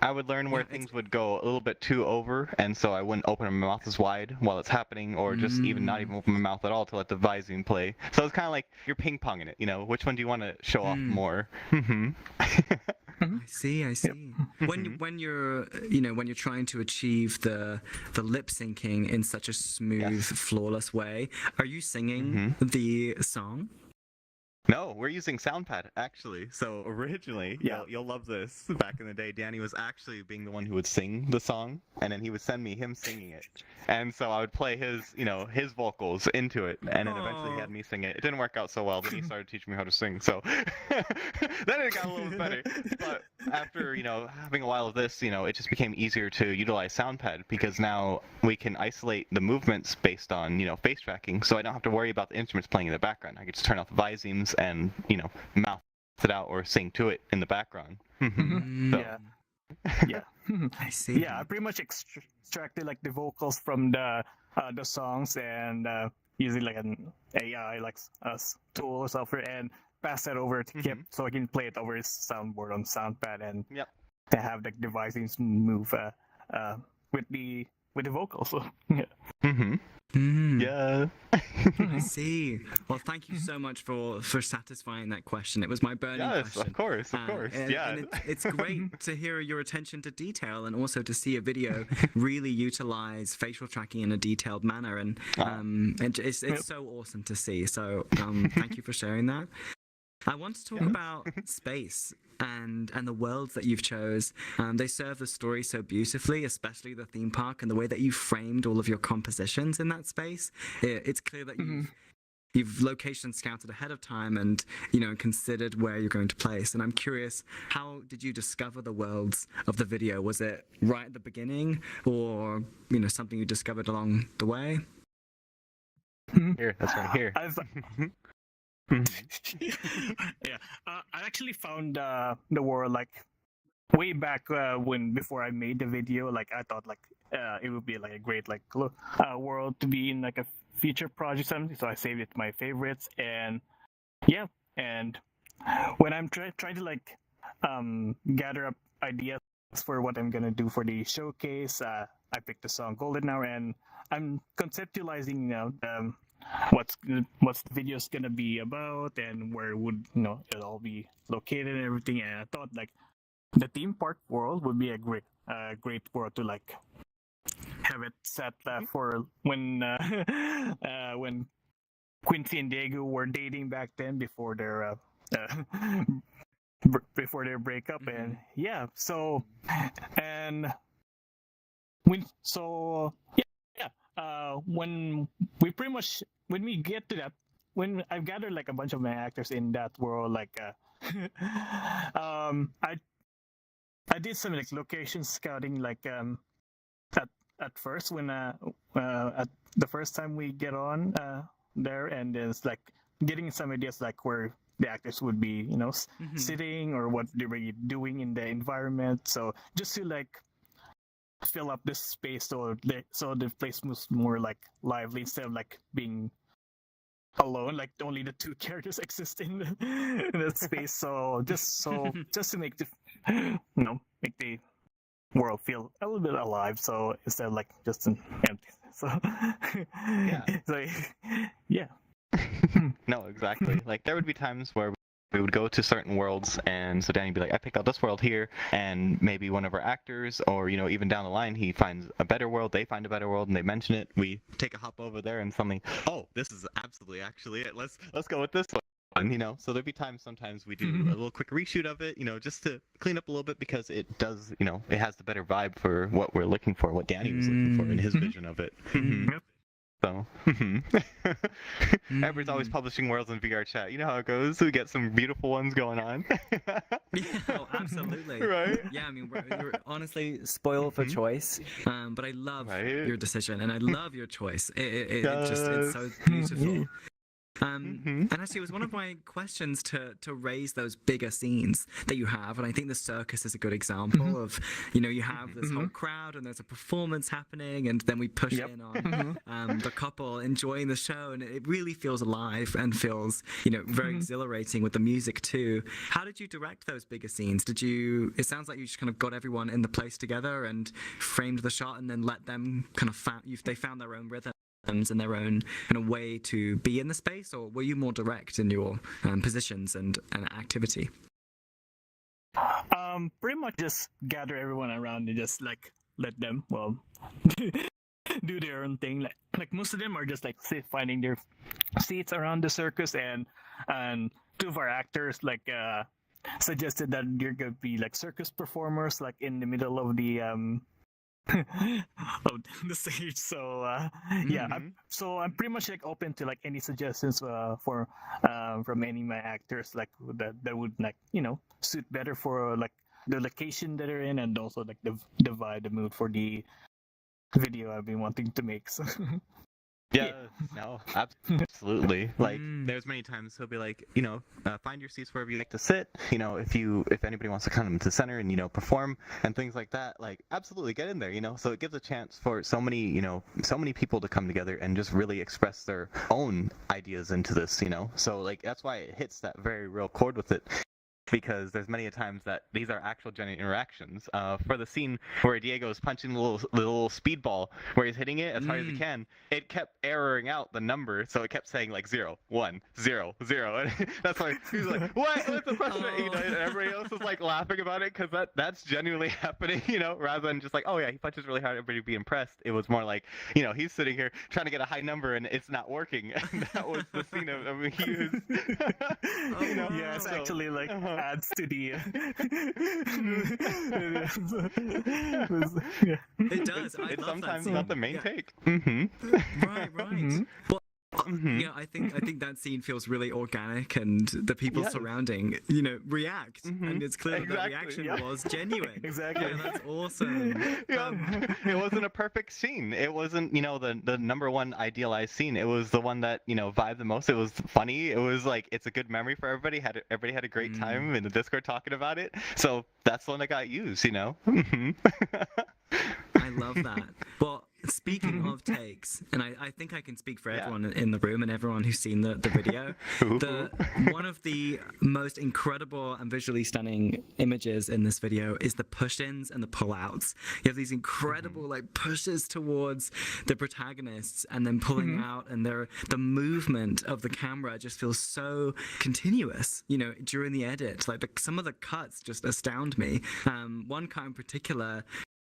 I would learn where things would go a little bit too over, and so I wouldn't open my mouth as wide while it's happening, or just not even open my mouth at all to let the visine play. So it's kind of like you're ping-ponging it, which one do you want to show off more? I see. When you're trying to achieve the lip syncing in such a smooth, flawless way, are you singing the song? No, we're using SoundPad, actually. So originally, you'll love this. Back in the day, Danny was actually being the one who would sing the song, and then he would send me him singing it. And so I would play his vocals into it, and then eventually he had me sing it. It didn't work out so well, then he started teaching me how to sing, so then it got a little better. But after, having a while of this, it just became easier to utilize SoundPad, because now we can isolate the movements based on, face tracking, so I don't have to worry about the instruments playing in the background. I can just turn off the visemes and mouth it out or sing to it in the background. Yeah. I see. Yeah, I pretty much extracted like the vocals from the songs, and using like an AI like tool or software, and pass that over to Kip so I can play it over his soundboard on SoundPad, and have the devices move with the vocals. So, yeah. Mm-hmm. Yeah. I see. Well, thank you so much for satisfying that question. It was my burning Yes, question. of course. And, Yeah. and it's great to hear your attention to detail, and also to see a video really utilize facial tracking in a detailed manner. And it's so awesome to see. So thank you for sharing that. I want to talk about space and the worlds that you've chose. They serve the story so beautifully, especially the theme park and the way that you framed all of your compositions in that space. It's clear that you've location scouted ahead of time and considered where you're going to place. And I'm curious, how did you discover the worlds of the video? Was it right at the beginning, or something you discovered along the way? Here, that's right here. Yeah, I actually found the world like way back before I made the video. Like I thought like it would be like a great like world to be in like a future project or something. So I saved it to my favorites, and and when I'm trying to like gather up ideas for what I'm gonna do for the showcase, I picked the song Golden Hour, and I'm conceptualizing what's the video's gonna be about and where would it all be located and everything. And I thought like the theme park world would be a great world to like have it set for when Quincy and Diego were dating back then before their breakup. And when we get to that, when I've gathered like a bunch of my actors in that world, like I did some like location scouting, like at first when at the first time we get on there, and it's like getting some ideas like where the actors would be sitting or what they were doing in the environment. So just to like fill up this space so the place was more like lively instead of like being alone, like only the two characters exist in that space. So just to make the make the world feel a little bit alive, so instead of like just an empty. So yeah. No, exactly. Like there would be times where we would go to certain worlds, and so Danny'd be like, I picked out this world here, and maybe one of our actors, or even down the line, he finds a better world, they find a better world, and they mention it. We take a hop over there, and suddenly, oh, this is absolutely actually it. Let's go with this one. So there'd be times sometimes we do a little quick reshoot of it, just to clean up a little bit, because it does, it has the better vibe for what we're looking for, what Danny was looking for in his vision of it. So, everybody's always publishing worlds in VRChat. You know how it goes. We get some beautiful ones going on. Absolutely. Right? Yeah, I mean, you're honestly spoiled for choice, but I love your decision, and I love your choice. It's so beautiful. And actually, it was one of my questions to raise those bigger scenes that you have, and I think the circus is a good example of, you have this whole crowd and there's a performance happening, and then we push in on the couple enjoying the show, and it really feels alive and feels, very exhilarating with the music too. How did you direct those bigger scenes? It sounds like you just kind of got everyone in the place together and framed the shot, and then let them kind of they found their own rhythm and their own kind of way to be in the space, or were you more direct in your positions and activity? Pretty much just gather everyone around and just like let them do their own thing. Like most of them are just like finding their seats around the circus, and two of our actors like suggested that you're gonna be like circus performers like in the middle of the of the stage. So I'm pretty much like open to like any suggestions for from any of my actors, like that would like suit better for like the location that they're in, and also like the vibe, the mood for the video I've been wanting to make. So no, absolutely. Like there's many times he'll be like, find your seats wherever you like to sit. If anybody wants to come into the center and perform and things like that, like absolutely get in there. So it gives a chance for so many people to come together and just really express their own ideas into this. So like that's why it hits that very real chord with it. because there's many a times that these are actual genuine interactions. For the scene where Diego is punching the little speedball, where he's hitting it as hard as he can, it kept erroring out the number, so it kept saying like 0, 1, 0, 0, and that's why he was like, "What? What's the question?" You know, and everybody else was like laughing about it because that's genuinely happening, you know, rather than just like, "Oh yeah, he punches really hard, everybody be impressed." It was more like, you know, he's sitting here trying to get a high number and it's not working. And that was the scene of, I mean, he was, you know, Yeah, it's so, actually like adds to the. Yeah. It does. I it's love sometimes that not scene. the main Yeah. take. Right. Well, yeah, I think that scene feels really organic, and the people Yes. surrounding, you know, react, and it's clear that the Exactly, reaction yeah. was genuine. Exactly. Yeah, that's awesome. Yeah, it wasn't a perfect scene. It wasn't, you know, the number one idealized scene. It was the one that, you know, vibed the most. It was funny. It was like, it's a good memory for everybody. Everybody had a great time in the Discord talking about it. So that's the one that got used, you know. I love that. Well, speaking of takes, and I think I can speak for everyone in the room and everyone who's seen the video, one of the most incredible and visually stunning images in this video is the push-ins and the pull-outs. You have these incredible like pushes towards the protagonists and then pulling out, and the movement of the camera just feels so continuous, you know, during the edit. Like some of the cuts just astound me. One cut in particular,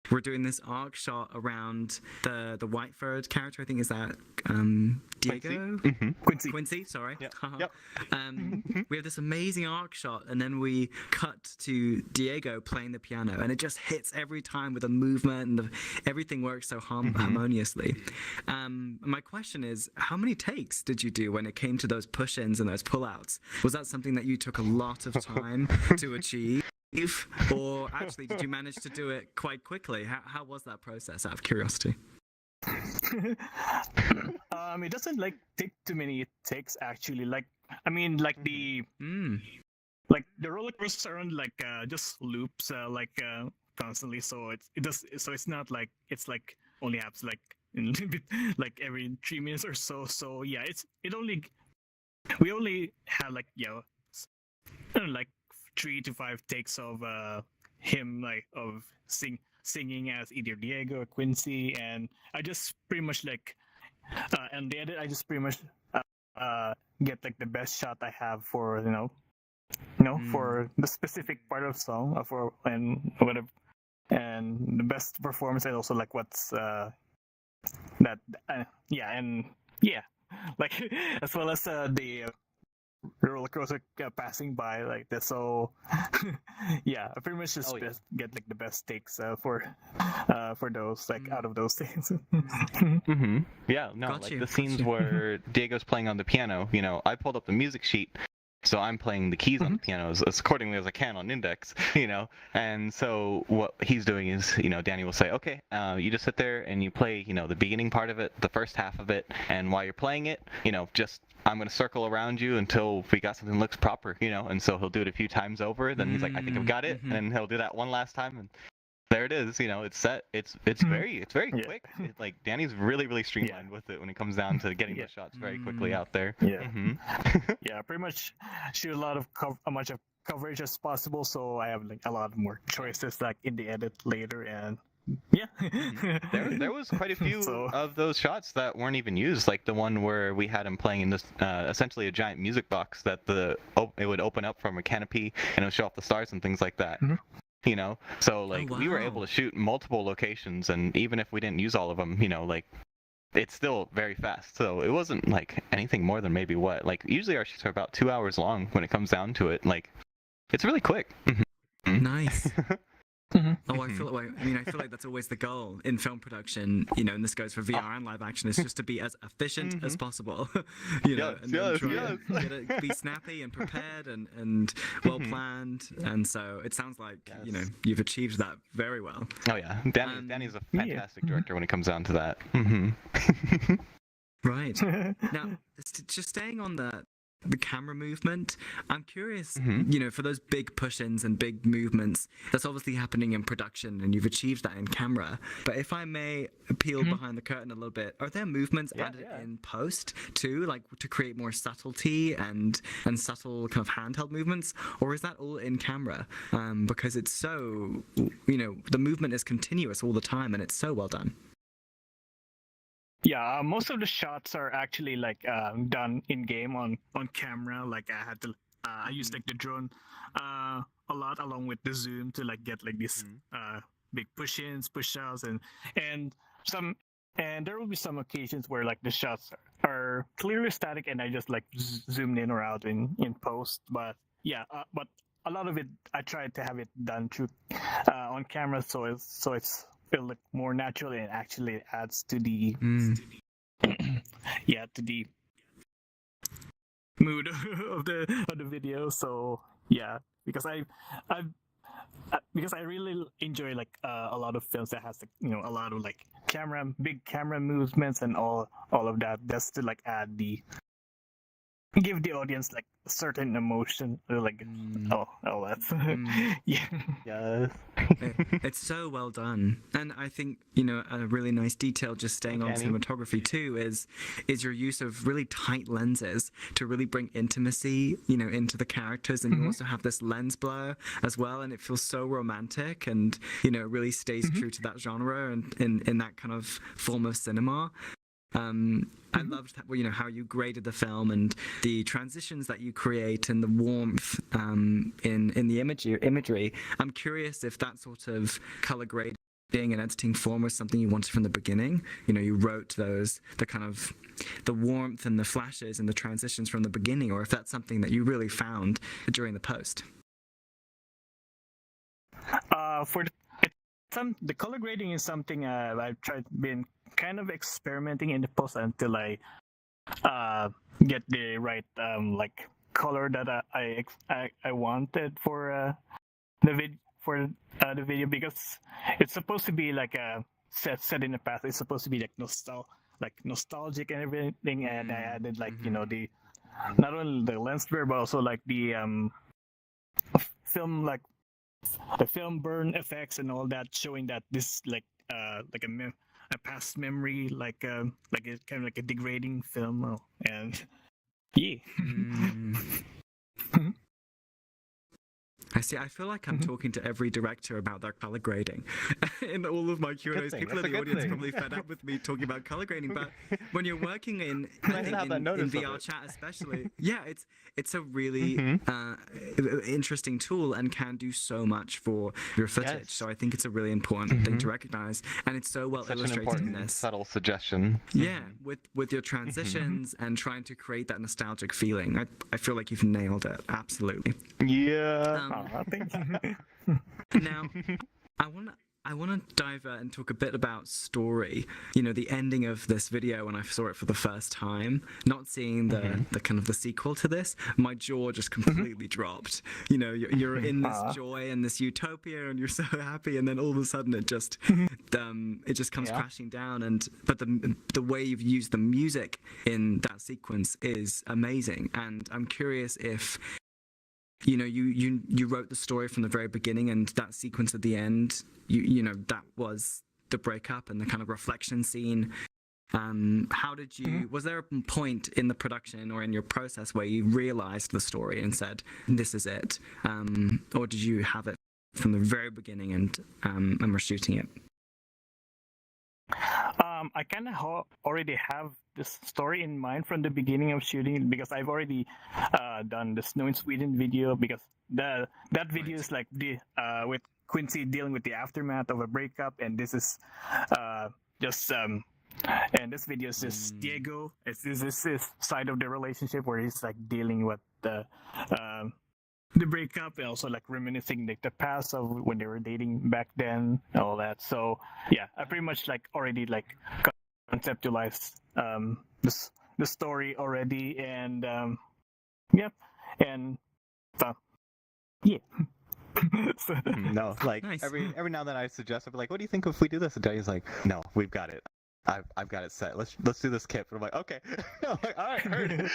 we're doing this arc shot around the white-furred character. I think is that Diego? Quincy, sorry. Yep. We have this amazing arc shot, and then we cut to Diego playing the piano, and it just hits every time with the movement, and everything works so harmoniously. My question is, how many takes did you do when it came to those push-ins and those pull-outs? Was that something that you took a lot of time to achieve? Or actually, did you manage to do it quite quickly? How was that process, out of curiosity? It doesn't like take too many takes actually. Like, I mean, like the roller coaster around like just loops constantly. So it's not like it's like only happens like like every 3 minutes or so. So yeah, we only had like like 3 to 5 takes of him like of singing as either Diego or Quincy, and I just pretty much like and the edit I just pretty much get like the best shot I have for for the specific part of song for and whatever, and the best performance, and also like what's like as well as the roller coaster passing by like this. So yeah, I pretty much just get like the best takes for those like out of those things. Yeah, no, Got like you. the scenes where Diego's playing on the piano, you know, I pulled up the music sheet, so I'm playing the keys on the piano as accordingly as I can on index, you know, and so what he's doing is, you know, Danny will say, okay, you just sit there and you play, you know, the beginning part of it, the first half of it, and while you're playing it, you know, just I'm going to circle around you until we got something that looks proper, you know, and so he'll do it a few times over, then he's like, I think I've got it, and then he'll do that one last time, and there it is, you know, it's set. It's very quick. Like Danny's really streamlined with it when it comes down to getting the shots very quickly out there. Yeah, pretty much shoot a lot of much of coverage as possible, so I have like a lot more choices like in the edit later, and there was quite a few of those shots that weren't even used, like the one where we had him playing in this essentially a giant music box that it would open up from a canopy and it would show off the stars and things like that. You know, so like we were able to shoot multiple locations, and even if we didn't use all of them, you know, like it's still very fast. So it wasn't like anything more than maybe like usually our shoots are about 2 hours long when it comes down to it. Like it's really quick. Nice. Oh, I feel like that's always the goal in film production, you know, and this goes for VR and live action, is just to be as efficient as possible, you know, and try and be snappy and prepared and well planned, and so it sounds like you know you've achieved that very well. Oh yeah, Danny's a fantastic director when it comes down to that. Right. Now, just staying on that the camera movement. I'm curious, Mm-hmm. for those big push-ins and big movements, that's obviously happening in production and you've achieved that in camera. But if I may peel behind the curtain a little bit, are there movements added in post too, like to create more subtlety and subtle kind of handheld movements, or is that all in camera? Because it's so, the movement is continuous all the time and it's so well done. Yeah, most of the shots are actually like done in game on camera. Like I had to, I used like the drone a lot along with the zoom to like get like these big push-ins, push-outs, and some. And there will be some occasions where like the shots are clearly static, and I just like zoomed in or out in post. But yeah, but a lot of it I tried to have it done through on camera, so it's feel like more natural and actually adds to the to the mood of the video. So yeah, because I really enjoy like a lot of films that has like, a lot of like big camera movements and all of that, just to like give the audience like a certain emotion, or like that's Yes. It's so well done. And I think, a really nice detail, just staying on cinematography too, is your use of really tight lenses to really bring intimacy, into the characters. And you also have this lens blur as well, and it feels so romantic, and, it really stays true to that genre and in that kind of form of cinema. I loved how you graded the film and the transitions that you create and the warmth in the imagery. I'm curious if that sort of color grading and editing form was something you wanted from the beginning. You wrote the warmth and the flashes and the transitions from the beginning, or if that's something that you really found during the post. The color grading is something I've been kind of experimenting in the post until I get the right like color that I wanted for the video, because it's supposed to be like a set in the past. It's supposed to be like nostalgic and everything, and I added like the not only the lens blur but also like the film like the film burn effects and all that, showing that this like a past memory, like a kind of like a degrading film, and yeah. I see. I feel like I'm talking to every director about their color grading. In all of my Q&As, people in the audience probably fed up with me talking about color grading. But when you're working in VRChat especially, it's a really interesting tool and can do so much for your footage. Yes. So I think it's a really important thing to recognize, and it's so well illustrated in this. Subtle suggestion. Yeah, with your transitions and trying to create that nostalgic feeling. I feel like you've nailed it. Absolutely. Yeah. Thank you. Now, I want to dive and talk a bit about story. The ending of this video, when I saw it for the first time, not seeing the kind of the sequel to this, my jaw just completely dropped. You're in this joy and this utopia, and you're so happy, and then all of a sudden it just comes crashing down. But the way you've used the music in that sequence is amazing, and I'm curious if you wrote the story from the very beginning, and that sequence at the end, that was the breakup and the kind of reflection scene. How did you? Was there a point in the production or in your process where you realized the story and said, "This is it," or did you have it from the very beginning and were shooting it? I kind of already have this story in mind from the beginning of shooting it, because I've already done the Snow in Sweden video, because that video is like with Quincy dealing with the aftermath of a breakup, and this is and this video is just Diego. This is his side of the relationship where he's like dealing with the breakup, and also like reminiscing like the past of when they were dating back then, and all that. So yeah, I pretty much like already like conceptualized the story already, and yeah. No, like Nice. every now and then I suggest, I'd be like, "What do you think if we do this?" And Daddy's like, "No, we've got it." I've got it set. Let's do this, Kip. And I'm like, okay. I'm like, all right, heard.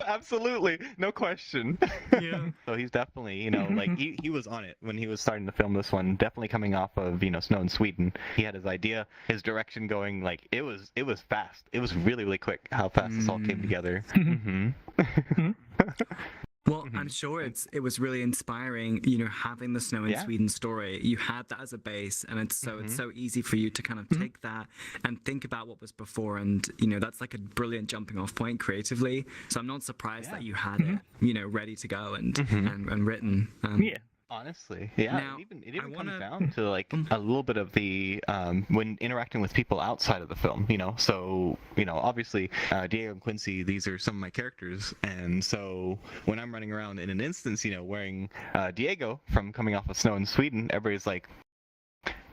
Absolutely, no question. Yeah. So he's definitely, like he was on it when he was starting to film this one. Definitely coming off of Snow in Sweden. He had his idea, his direction going. Like it was fast. It was really really quick how fast this all came together. Well, I'm sure it was really inspiring, having the Snow in Sweden story. You had that as a base, and it's so easy for you to kind of take that and think about what was before, and that's like a brilliant jumping off point creatively. So I'm not surprised that you had it, ready to go and written. Honestly, yeah. Now, it even comes down to like a little bit of the when interacting with people outside of the film, So obviously, Diego and Quincy, these are some of my characters, and so when I'm running around in an instance, wearing Diego from coming off of Snow in Sweden, everybody's like,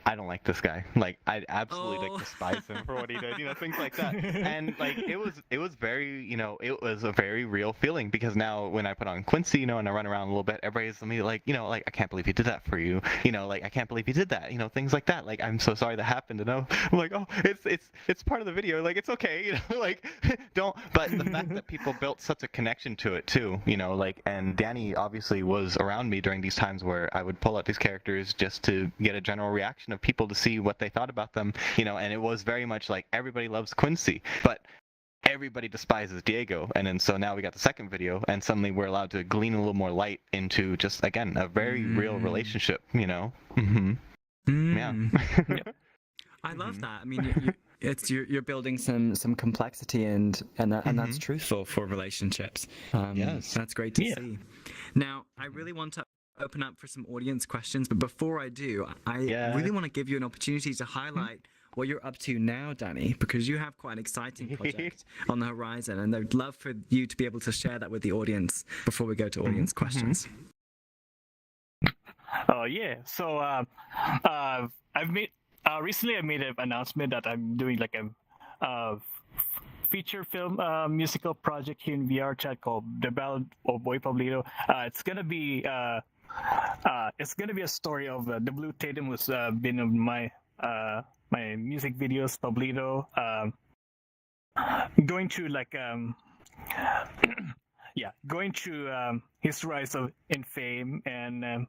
I don't like this guy. Like, I absolutely despise him for what he did. Things like that. And like, it was very, it was a very real feeling, because now when I put on Quincy, and I run around a little bit, everybody's like, like, I can't believe he did that for you. Like, I can't believe he did that. Things like that. Like, I'm so sorry that happened. And I'm like, oh, it's part of the video. Like, it's okay. Like, don't. But the fact that people built such a connection to it too. Like, and Danny obviously was around me during these times where I would pull out these characters just to get a general reaction of people to see what they thought about them, and it was very much like everybody loves Quincy, but everybody despises Diego. And then so now we got the second video, and suddenly we're allowed to glean a little more light into just, again, a very real relationship, Yeah. I love that. I mean, you're building some complexity and that's truthful for relationships. Yes, that's great to see. Now, I really want to open up for some audience questions, but before I do, I really want to give you an opportunity to highlight what you're up to now, Danny, because you have quite an exciting project on the horizon, and I'd love for you to be able to share that with the audience before we go to audience questions. Oh yeah, so I've made recently I made an announcement that I'm doing like a feature film musical project here in VRChat called The Ballad of Boy Pablito. It's gonna be a story of the Blue Tatum, who's been in my music videos, Pablito, going through like going through his rise in fame, and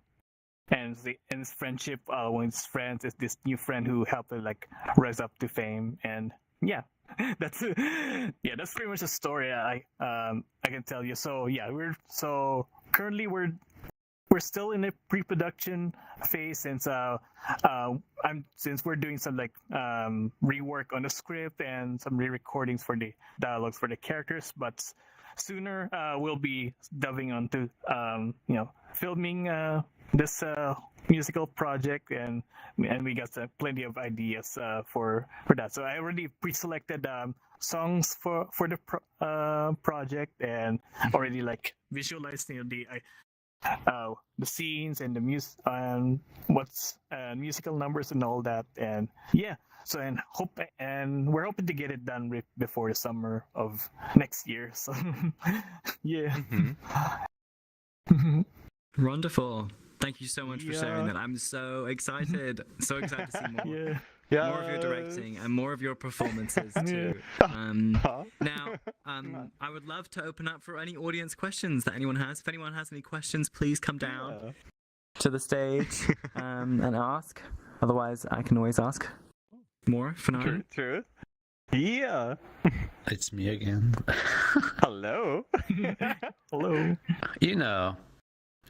his friendship with his friends, is this new friend who helped him like rise up to fame. And that's pretty much the story I can tell you. So currently we're still in the pre-production phase, since we're doing some like rework on the script and some re-recordings for the dialogues for the characters. But sooner we'll be delving onto filming this musical project, and we got plenty of ideas for that. So I already pre-selected songs for the project, and already like visualized the scenes and the music, what's musical numbers and all that. And so we're hoping to get it done before the summer of next year. So Wonderful. Thank you so much for sharing that. I'm so excited. So excited to see more. More of your directing and more of your performances too. Now, I would love to open up for any audience questions that anyone has. If anyone has any questions, please come down to the stage and ask. Otherwise, I can always ask more for now. True. Yeah. It's me again. Hello. Hello.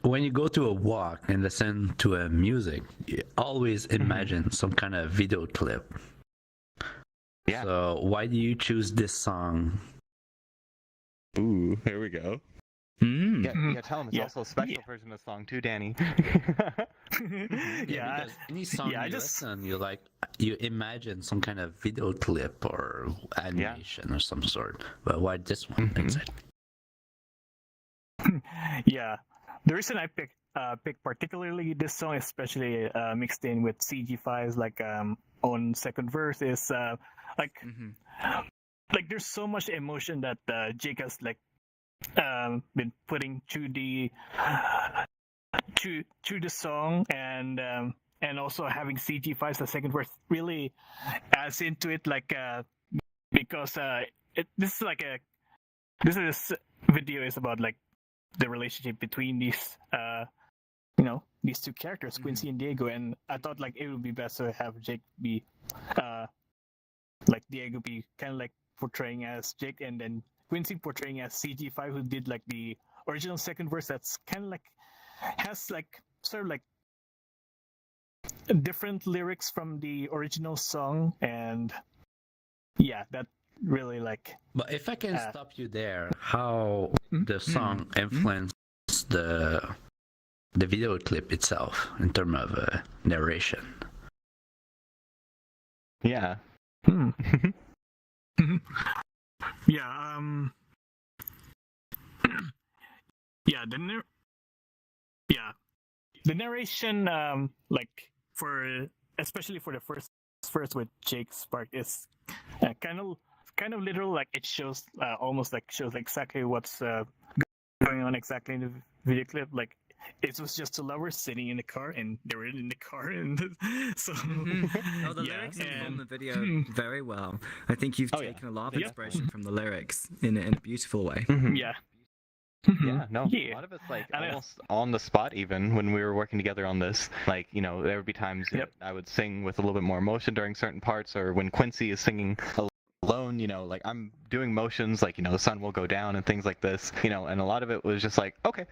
When you go to a walk and listen to a music, you always imagine some kind of video clip. Yeah. So why do you choose this song? Ooh, here we go. Yeah, tell him it's also a special version of the song too, Danny. Because any song listen, you imagine some kind of video clip or animation or some sort. But why this one exactly? The reason I picked particularly this song, especially mixed in with CG files, like on second verse, is like there's so much emotion that Jake has like been putting through the song, and and also having CG files the second verse really adds into it, like because this video is about like the relationship between these these two characters, Quincy and Diego, and I thought like it would be best to have Jake be like Diego be kind of like portraying as Jake, and then Quincy portraying as CG5, who did like the original second verse. That's kind of like has like sort of like different lyrics from the original song, and yeah, that really like. But if I can stop you there, how the song influenced the video clip itself in terms of narration? Yeah. Yeah. Yeah. The narration, like especially for the first with Jake's part, is kind of literal. Like it shows almost like shows exactly what's going on exactly in the video clip. Like it was just two lovers sitting in the car, and they were in the car, and so. Oh, the lyrics inform the video very well. I think you've taken a lot of inspiration from the lyrics in a beautiful way. Yeah. Yeah, no, a lot of it's like almost on the spot. Even when we were working together on this, like there would be times that I would sing with a little bit more emotion during certain parts, or when Quincy is singing alone, like I'm doing motions, like the sun will go down and things like this, and a lot of it was just like, okay,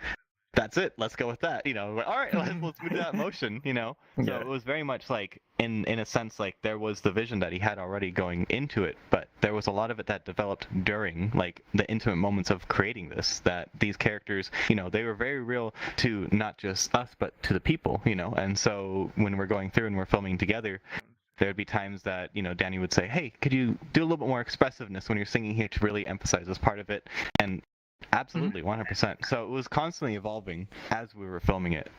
that's it, let's go with that, like, all right, let's move that motion, so it was very much like in a sense like there was the vision that he had already going into it, but there was a lot of it that developed during like the intimate moments of creating this, that these characters, they were very real to not just us but to the people, and so when we're going through and we're filming together, there'd be times that Danny would say, hey, could you do a little bit more expressiveness when you're singing here to really emphasize this part of it, and absolutely, 100%. So it was constantly evolving as we were filming it.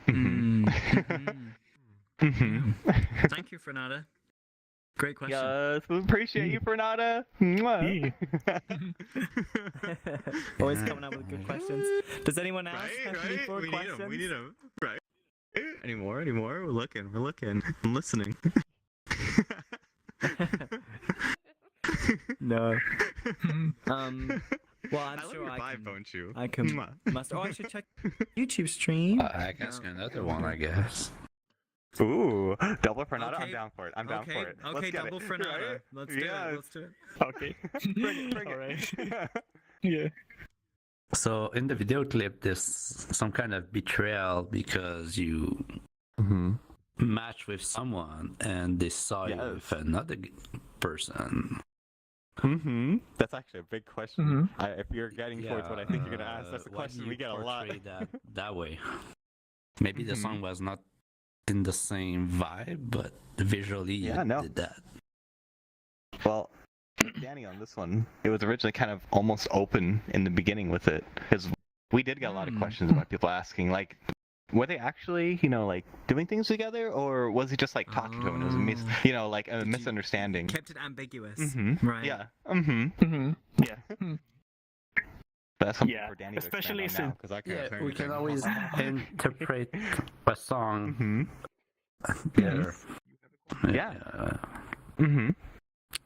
Thank you, Fernanda. Great question. Yes, we appreciate you, Fernanda. Always coming up with good questions. Does anyone else have any more questions? We need them. Right. Any more? We're looking. I'm listening. No. Well, I'm sure I can. I should check YouTube stream. I guess another one, I guess. Ooh, double Fernanda. Okay. I'm down for it. Okay, Let's get double it. Fernanda. Right? Let's do it. Let's do it. Okay. Bring it. All right. Yeah. So in the video clip, there's some kind of betrayal because you match with someone and they saw you with another person. That's actually a big question. If you're getting towards what I think you're gonna ask, that's a question we get a lot. that way. Maybe the song was not in the same vibe, but visually you did that. Well, Danny, on this one, it was originally kind of almost open in the beginning with it, because we did get a lot of questions about people asking, like, were they actually, like, doing things together, or was he just like talking to him and it was like a misunderstanding? Kept it ambiguous, right? Yeah. Yeah. That's something for Danny especially to expand on now, 'cause I can't we can always interpret a song better. Yeah.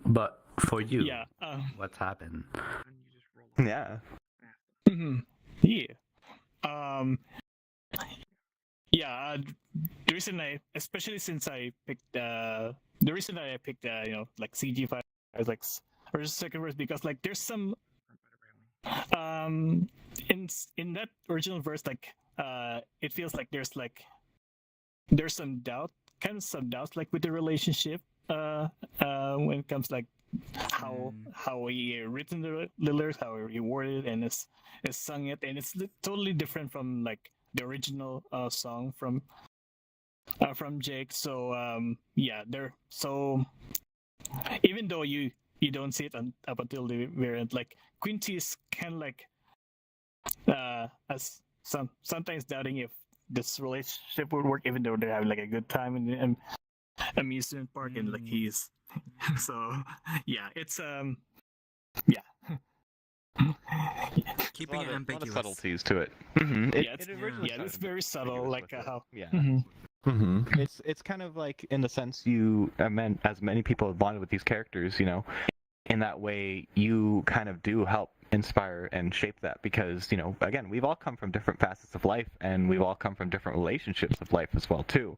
But for you, what happened? Yeah. Yeah. The reason especially since I picked the reason that I picked like CG5 as like or second verse, because like there's some in that original verse, like it feels like there's some doubt, like with the relationship when it comes like how he written the lyrics, how he worded and is sung it, and it's totally different from like the original song from Jake. So so even though you don't see it up until the very end, like Quincy is kind of like as sometimes doubting if this relationship would work, even though they're having like a good time in the amusement park, and like he's so it's keeping it ambiguous. A lot of subtleties to it. It's very subtle, like how It's kind of like in the sense you meant as many people have bonded with these characters, you know, in that way you kind of do help inspire and shape that because, you know, again, we've all come from different facets of life and we've all come from different relationships of life as well too.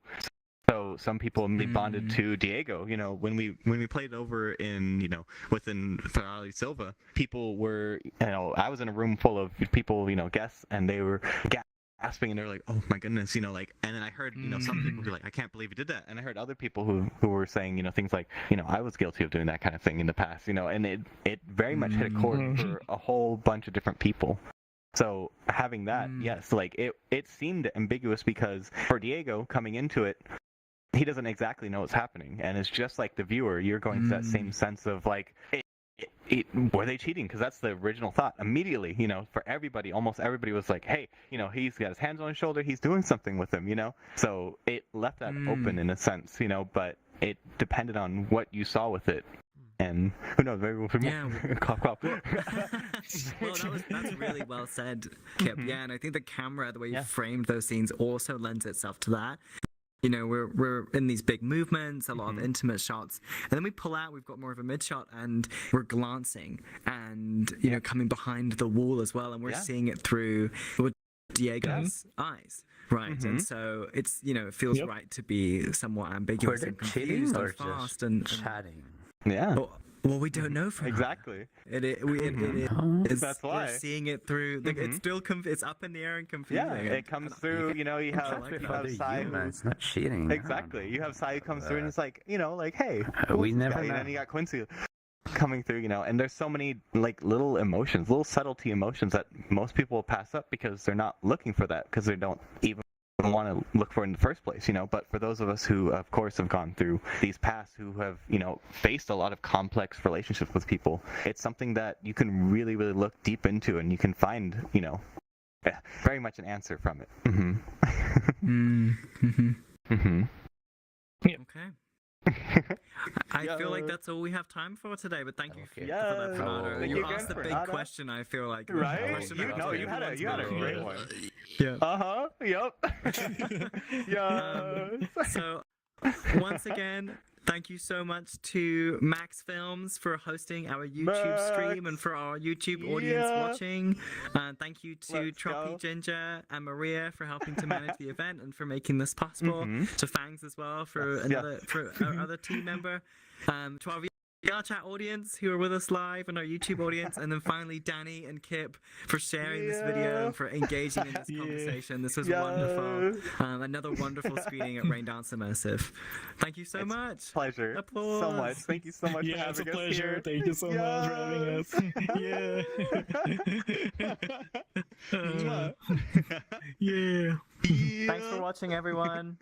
So some people bonded to Diego, you know, when we played over in, you know, within Ferrari Silva, people were, you know, I was in a room full of people, you know, guests, and they were gasping and they were like, oh my goodness, you know, like, and then I heard, you know, some people be like, I can't believe you did that, and I heard other people who were saying, you know, things like, you know, I was guilty of doing that kind of thing in the past, you know, and it very much hit a chord for a whole bunch of different people. So having that, yes, like it seemed ambiguous because for Diego coming into it, he doesn't exactly know what's happening, and it's just like the viewer, you're going to that same sense of like, were they cheating? Because that's the original thought immediately, you know, for everybody, almost everybody was like, hey, you know, he's got his hands on his shoulder, he's doing something with him, you know. So it left that open in a sense, you know, but it depended on what you saw with it. And who knows, maybe we'll put more. Cough, cough. Well, that's really well said, Kip. Yeah, and I think the camera, the way you framed those scenes, also lends itself to that. You know, we're in these big movements, a lot of intimate shots, and then we pull out, we've got more of a mid shot, and we're glancing, and, you know, coming behind the wall as well, and we're seeing it through Diego's eyes, right? And so it's, you know, it feels right to be somewhat ambiguous and confused and fast and chatting. Yeah. Well, we don't know from exactly. It is. That's why we're seeing it through. Like, it's still it's up in the air and confusing. Yeah, it comes through. You know, you have Sai. It's not cheating. Exactly. You have Sai who comes through, and it's like, you know, like, hey, we never know. And then you got Quincy coming through, you know, and there's so many like little emotions, little subtlety emotions that most people will pass up because they're not looking for that, because they don't even want to look for it in the first place, you know. But for those of us who of course have gone through these paths, who have, you know, faced a lot of complex relationships with people, it's something that you can really look deep into, and you can find, you know, very much an answer from it. Okay. I feel like that's all we have time for today, but thank you for that, Fernando. You asked the big question, I feel like. Right? You had a great one. Yeah. Yep. Yeah. So, once again, thank you so much to Max Films for hosting our YouTube stream and for our YouTube audience watching. Thank you to Troppy Ginger and Maria for helping to manage the event and for making this possible. To Fangs as well for our other team member. To our VRChat audience who are with us live, and our YouTube audience, and then finally Danny and Kip for sharing this video and for engaging in this conversation. This was wonderful. Another wonderful screening at Raindance Immersive. Thank you so much. Pleasure. Applause. So much. Thank you so much for having us. It's a pleasure. Here. Thank you so much for having us. Yeah. Thanks for watching, everyone.